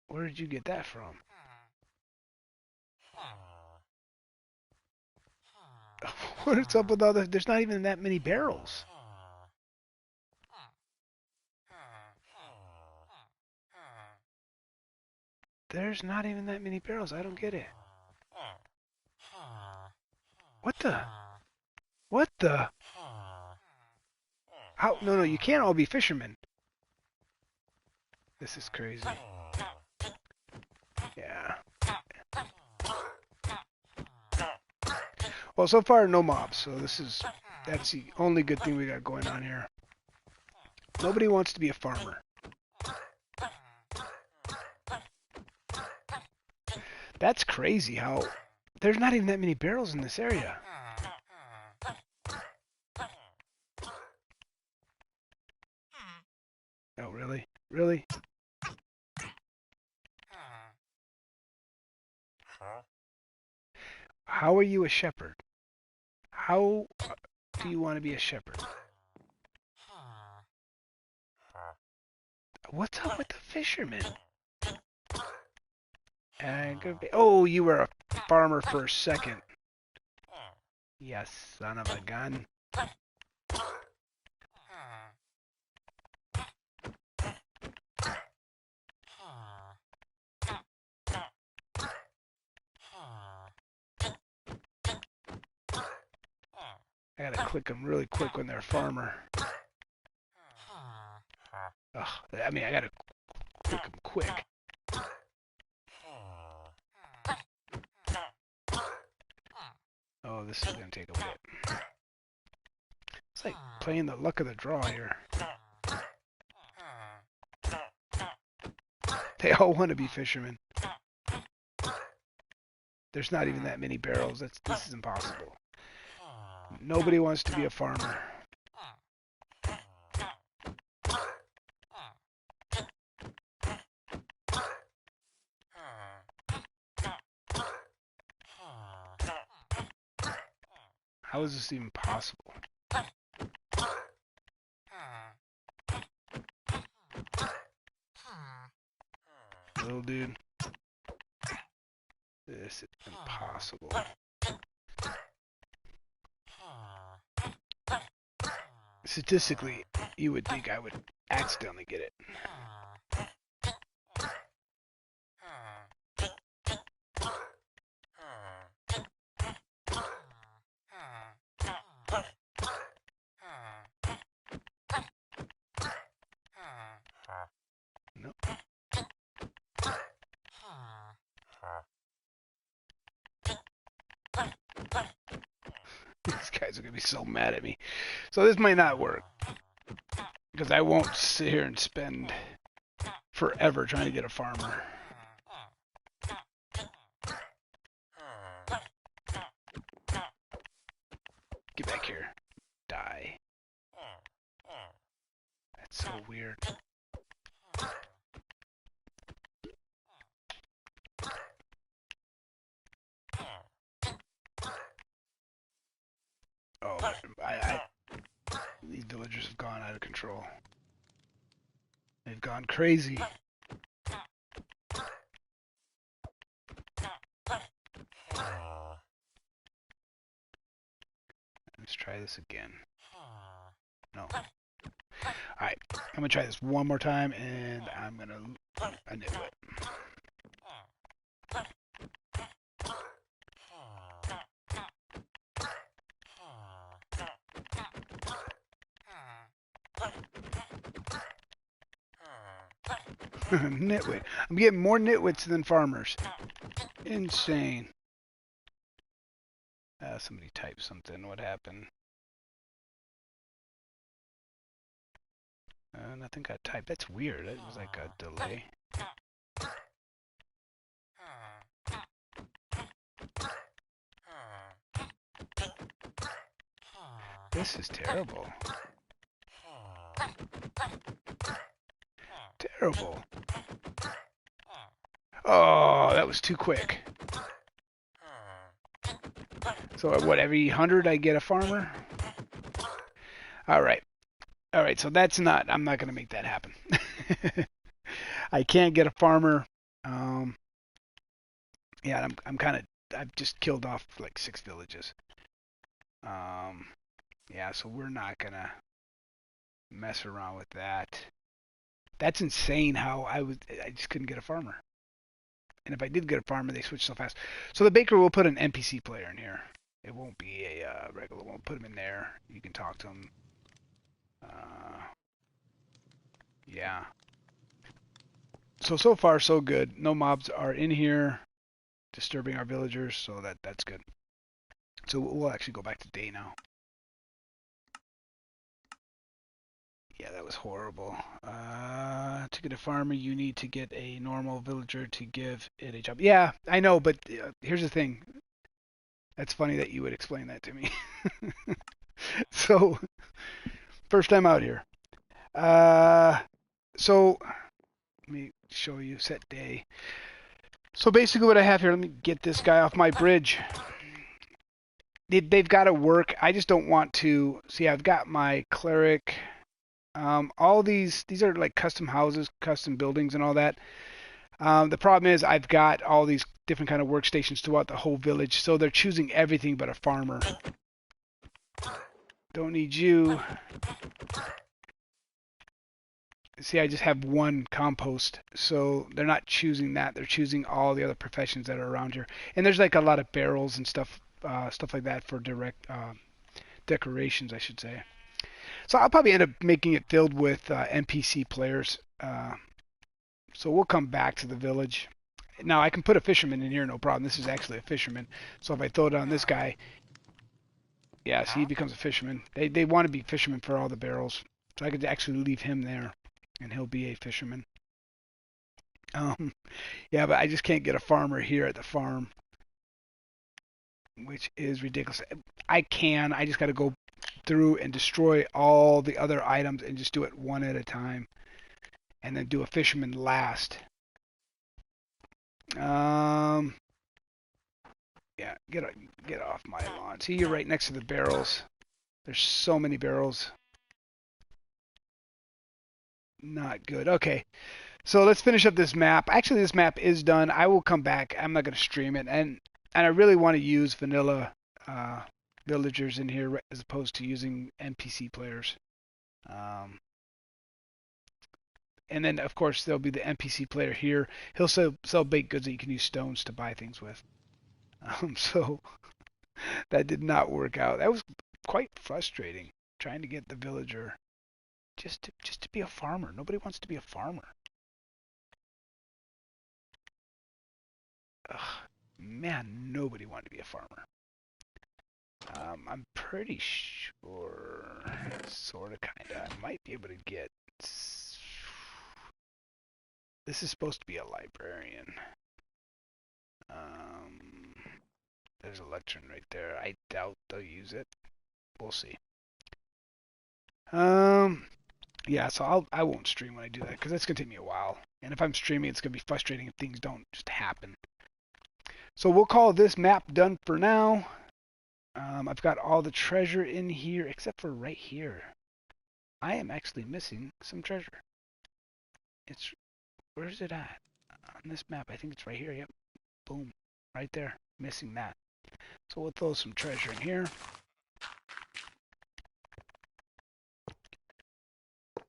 Where did you get that from? What's up with all the... There's not even that many barrels. There's not even that many barrels. I don't get it. What the? What the? How? No, you can't all be fishermen. This is crazy. Yeah. Well, so far no mobs, so that's the only good thing we got going on here. Nobody wants to be a farmer. That's crazy how there's not even that many barrels in this area. Oh, really? Really? How are you a shepherd? How do you want to be a shepherd? What's up with the fisherman? Oh, you were a farmer for a second. Yes, son of a gun. I gotta click them really quick when they're a farmer. Ugh, I mean, I gotta click them quick. Oh, this is gonna take a bit. It's like playing the luck of the draw here. They all want to be fishermen. There's not even that many barrels. This is impossible. Nobody wants to be a farmer. How is this even possible? Little dude. This is impossible. Statistically, you would think I would accidentally get it. Nope. These guys are going to be so mad at me. So this might not work. Because I won't sit here and spend forever trying to get a farmer. Get back here. Die. That's so weird. Oh, these villagers have gone out of control. They've gone crazy. Let's try this again. No. Alright, I'm going to try this one more time, and I'm going to nitwit it. Nitwit. I'm getting more nitwits than farmers. Insane. Somebody typed something. What happened? Nothing got typed. That's weird. It was like a delay. This is terrible. Terrible. Oh, that was too quick. So what, every 100 I get a farmer? Alright. Alright, so that's not, I'm not going to make that happen. I can't get a farmer. Yeah, I'm kind of, I've just killed off like 6 villages. Yeah, so we're not going to mess around with that. That's insane how I just couldn't get a farmer. And if I did get a farmer, they switch so fast. So the baker will put an NPC player in here. It won't be a regular one. Put him in there. You can talk to him. Yeah. So far so good. No mobs are in here disturbing our villagers, so that's good. So we'll actually go back to day now. Yeah, that was horrible. To get a farmer, you need to get a normal villager to give it a job. Yeah, I know, but here's the thing. That's funny that you would explain that to me. So, first time out here. Uh, so, let me show you set day. So basically what I have here, let me get this guy off my bridge. They've got to work. I just don't want to. See, I've got my cleric. All these are like custom houses, custom buildings, and all that. The problem is I've got all these different kind of workstations throughout the whole village, so they're choosing everything but a farmer. Don't need you. See, I just have one compost, so they're not choosing that. They're choosing all the other professions that are around here. And there's like a lot of barrels and stuff like that for direct decorations, I should say. So I'll probably end up making it filled with NPC players. So we'll come back to the village. Now I can put a fisherman in here, no problem. This is actually a fisherman. So if I throw it on this guy, yeah, see, he becomes a fisherman. They want to be fishermen for all the barrels. So I could actually leave him there, and he'll be a fisherman. Um, yeah, but I just can't get a farmer here at the farm, which is ridiculous. I just got to go through and destroy all the other items and just do it one at a time, and then do a fisherman last. Um, yeah, get off my lawn. See, you're right next to the barrels. There's so many barrels. Not good. Okay, so let's finish up this map. Actually, this map is done. I will come back. I'm not going to stream it, and I really want to use vanilla uh, villagers in here as opposed to using NPC players. Um, and then of course there'll be the NPC player here. He'll sell baked goods that you can use stones to buy things with. So that did not work out. That was quite frustrating trying to get the villager just to be a farmer. Nobody wants to be a farmer. Ugh, man, nobody wanted to be a farmer. I'm pretty sure, sort of, kind of, I might be able to get. This is supposed to be a librarian. Um, there's a lectern right there. I doubt they'll use it. We'll see. Um, yeah, so I won't stream when I do that because that's gonna take me a while. And if I'm streaming, it's gonna be frustrating if things don't just happen. So we'll call this map done for now. I've got all the treasure in here except for right here. I am actually missing some treasure. It's Where's it at? On this map, I think it's right here. Yep. Boom. Right there. Missing that. So we'll throw some treasure in here.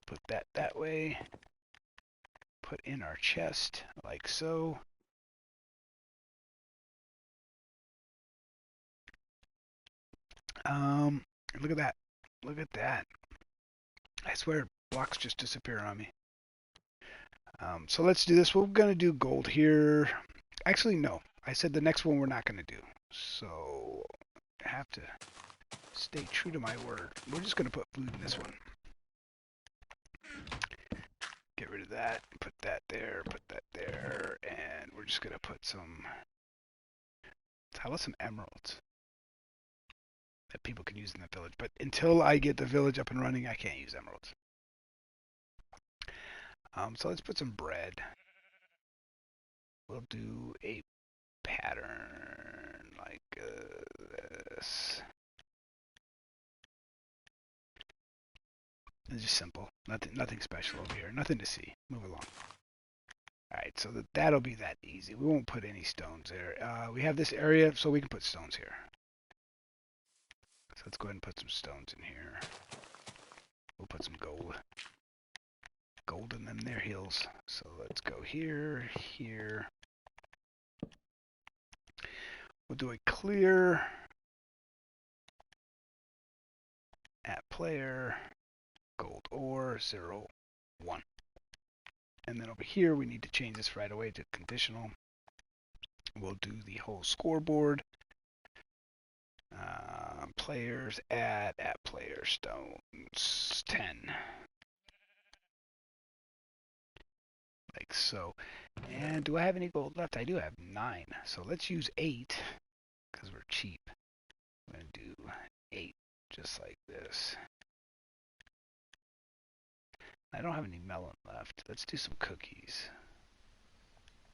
Put that way. Put in our chest like so. Look at that. Look at that. I swear blocks just disappear on me. So let's do this. We're going to do gold here. Actually, no. I said the next one we're not going to do. So I have to stay true to my word. We're just going to put food in this one. Get rid of that. Put that there. Put that there. And we're just going to put some... How about some emeralds? That people can use in the village. But until I get the village up and running, I can't use emeralds. So let's put some bread. We'll do a pattern like this. It's just simple. Nothing special over here. Nothing to see. Move along. Alright, so that'll be that easy. We won't put any stones there. We have this area, so we can put stones here. So let's go ahead and put some stones in here. We'll put some gold. Gold in them there hills. So let's go here, here. We'll do a clear at player, gold ore, 0, 1. And then over here, we need to change this right away to conditional. We'll do the whole scoreboard. Players at player stones 10. Like so. And do I have any gold left? I do have 9. So let's use 8 because we're cheap. I'm going to do 8 just like this. I don't have any melon left. Let's do some cookies.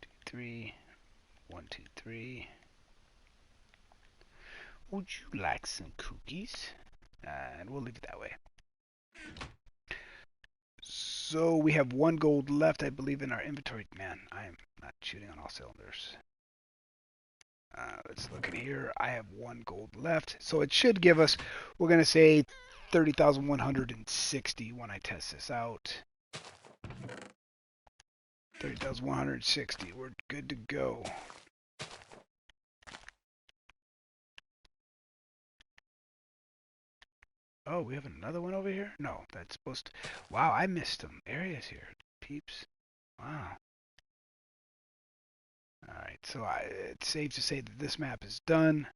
2, 3. 1, 2, 3. Would you like some cookies? And we'll leave it that way. So we have 1 gold left, I believe, in our inventory. Man, I am not shooting on all cylinders. Let's look in here. I have 1 gold left. So it should give us, we're going to say 30,160 when I test this out. 30,160. We're good to go. Oh, we have another one over here? No, that's supposed to... Wow, I missed some areas here, peeps. Wow. Alright, so it's safe to say that this map is done.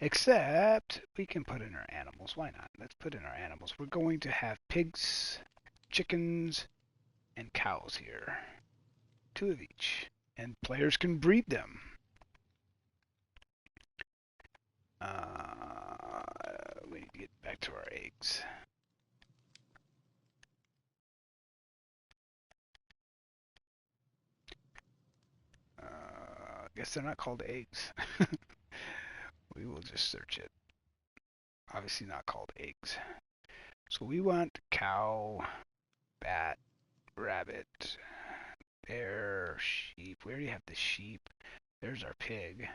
Except we can put in our animals. Why not? Let's put in our animals. We're going to have pigs, chickens, and cows here. 2 of each. And players can breed them. We need to get back to our eggs. I guess they're not called eggs. We will just search it. Obviously not called eggs. So we want cow, bat, rabbit, bear, sheep. We already have the sheep. There's our pig.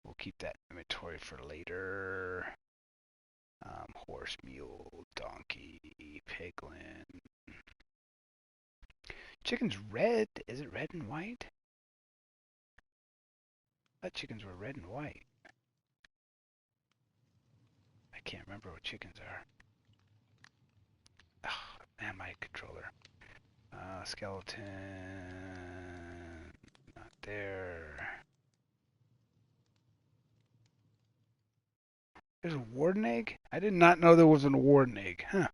We'll keep that inventory for later. Horse, mule, donkey, piglin. Chicken's red. Is it red and white? I thought chickens were red and white. I can't remember what chickens are. Oh, man, my controller. Skeleton. Not there. There's a warden egg? I did not know there was a warden egg. Huh.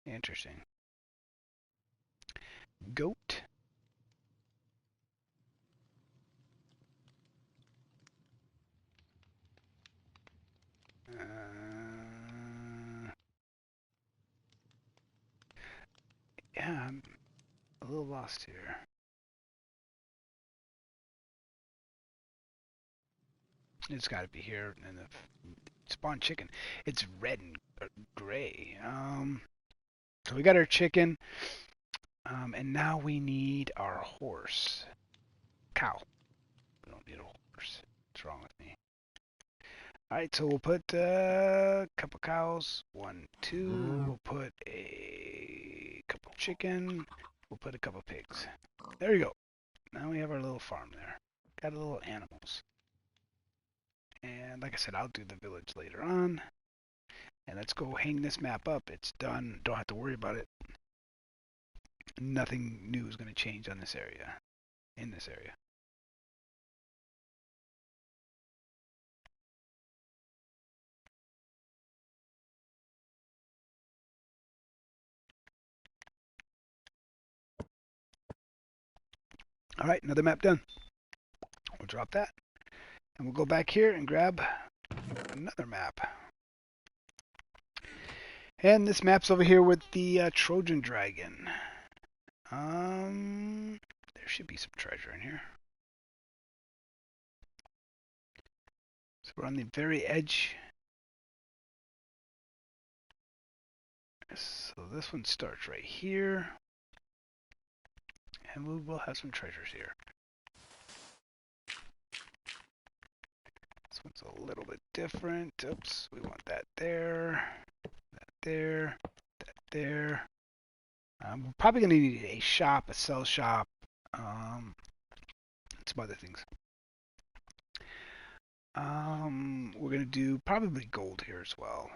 Interesting. Goat. Yeah, I'm a little lost here. It's got to be here in the spawn chicken. It's red and gray. So we got our chicken, and now we need our horse. Cow. We don't need a horse. What's wrong with me? All right, so we'll put a couple cows. 1, 2. We'll put a couple chicken. We'll put a couple pigs. There you go. Now we have our little farm there. Got a little animals. And like I said, I'll do the village later on. And let's go hang this map up. It's done. Don't have to worry about it. Nothing new is going to change on this area. In this area. All right, another map done. We'll drop that. And we'll go back here and grab another map. And this map's over here with the Trojan Dragon. There should be some treasure in here. So we're on the very edge. So this one starts right here. And we will have some treasures here. This one's a little bit different. Oops, we want that there. That there. That there. We're probably going to need a shop, a sell shop, some other things. We're going to do probably gold here as well.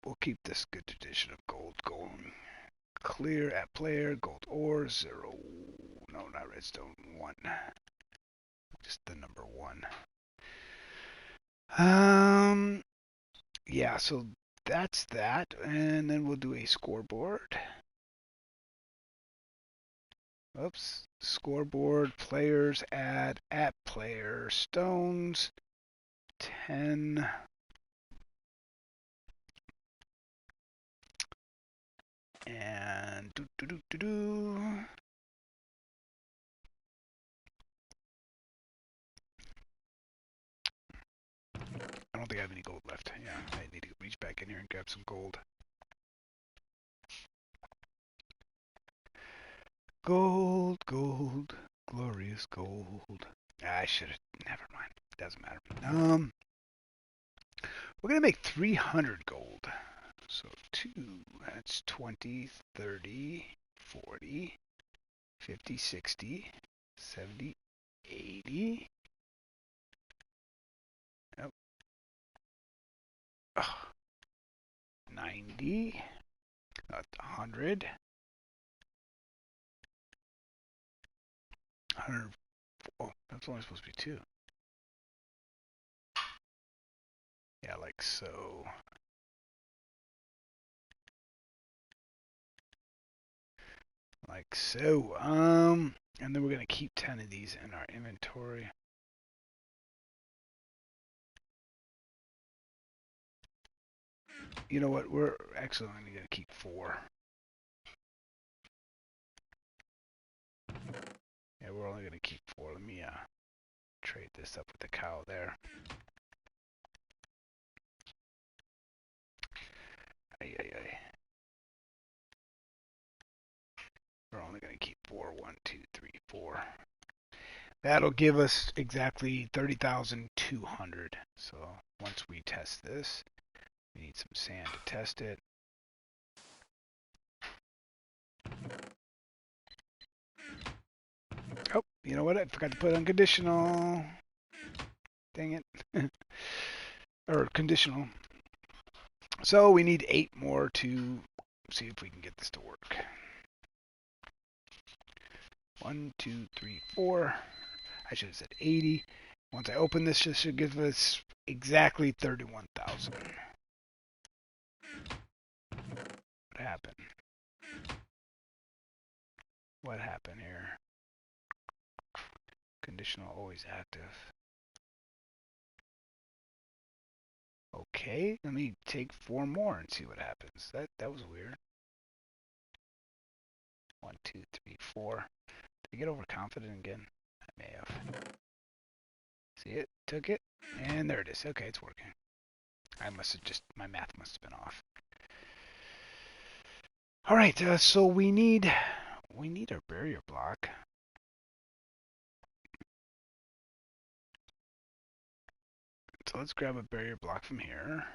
We'll keep this good tradition of gold going. clear at player, gold ore, 0. No, not redstone, 1. Just the number 1. Yeah, so that's that. And then we'll do a scoreboard. Oops. Scoreboard, players, add, at player, stones, 10. And I don't think I have any gold left. Yeah, I need to reach back in here and grab some gold. Gold, gold, glorious gold. I should have. Never mind. Doesn't matter. We're gonna make 300 gold. So 2. That's 20, 30, 40, 50, 60, 70, 80. Oh, 90. 100. 100. Oh, that's only supposed to be 2. Yeah, like so. Like so. And then we're gonna keep 10 of these in our inventory. You know what? We're actually only gonna keep 4. Yeah, we're only gonna keep 4. Let me trade this up with the cow there. Ay, ay, ay. We're only gonna keep 4. 1, 2, 3, 4. That'll give us exactly 30,200. So once we test this, we need some sand to test it. Oh, you know what? I forgot to put unconditional. Dang it. Or conditional. So we need 8 more to see if we can get this to work. 1, 2, 3, 4. I should have said 80. Once I open this, this should give us exactly 31,000. What happened? What happened here? Conditional always active. Okay, let me take 4 more and see what happens. That was weird. 1, 2, 3, 4. Did I get overconfident again? I may have. See it? Took it. And there it is. Okay, it's working. I must have just, my math must have been off. All right, so we need our barrier block. So let's grab a barrier block from here,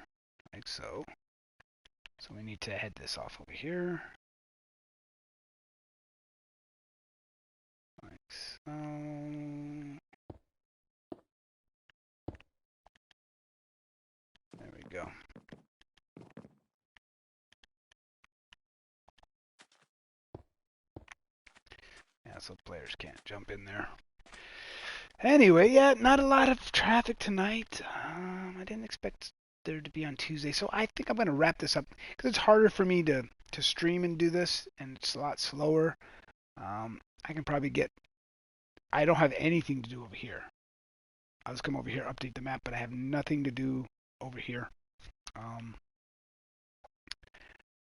like so. So we need to head this off over here. Like so. There we go. Yeah, so players can't jump in there. Anyway, yeah, not a lot of traffic tonight. I didn't expect there to be on Tuesday, so I think I'm going to wrap this up because it's harder for me to stream and do this, and it's a lot slower. I can probably get. I don't have anything to do over here. I'll just come over here, update the map, but I have nothing to do over here. Let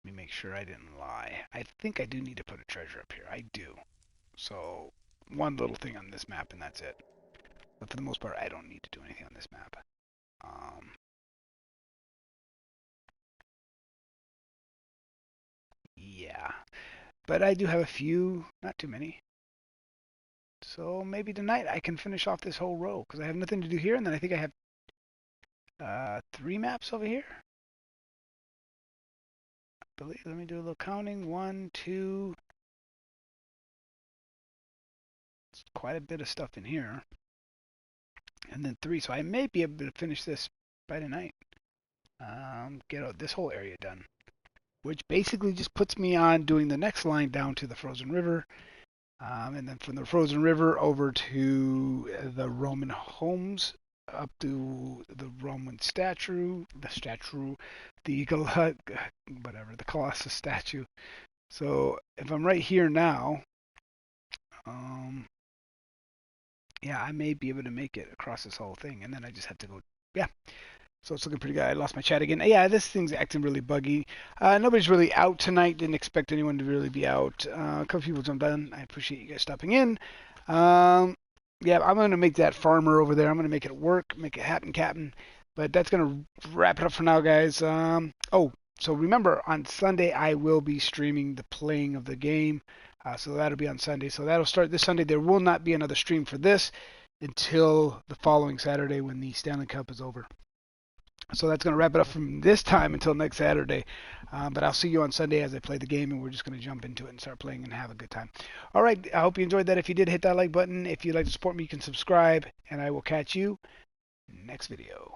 me make sure I didn't lie. I think I do need to put a treasure up here. I do. So one little thing on this map, and that's it. But for the most part, I don't need to do anything on this map. Yeah. But I do have a few, not too many. So maybe tonight I can finish off this whole row, because I have nothing to do here, and then I think I have 3 maps over here. I believe, let me do a little counting. 1, 2. It's quite a bit of stuff in here. And then 3, so I may be able to finish this by tonight. Get this whole area done. which basically just puts me on doing the next line down to the frozen river. And then from the frozen river over to the Roman homes, up to the Roman the whatever, the Colossus statue. So if I'm right here now, um, yeah, I may be able to make it across this whole thing, and then I just have to go. Yeah, so it's looking pretty good. I lost my chat again. Yeah, this thing's acting really buggy. Nobody's really out tonight. Didn't expect anyone to really be out. A couple people jumped on. I appreciate you guys stopping in. Yeah, I'm going to make that farmer over there. I'm going to make it work, make it happen, Captain. But that's going to wrap it up for now, guys. Oh, so remember, on Sunday, I will be streaming the playing of the game. So that'll be on Sunday. So that'll start this Sunday. There will not be another stream for this until the following Saturday when the Stanley Cup is over. So that's going to wrap it up from this time until next Saturday. But I'll see you on Sunday as I play the game, and we're just going to jump into it and start playing and have a good time. All right, I hope you enjoyed that. If you did, hit that like button. If you'd like to support me, you can subscribe, and I will catch you next video.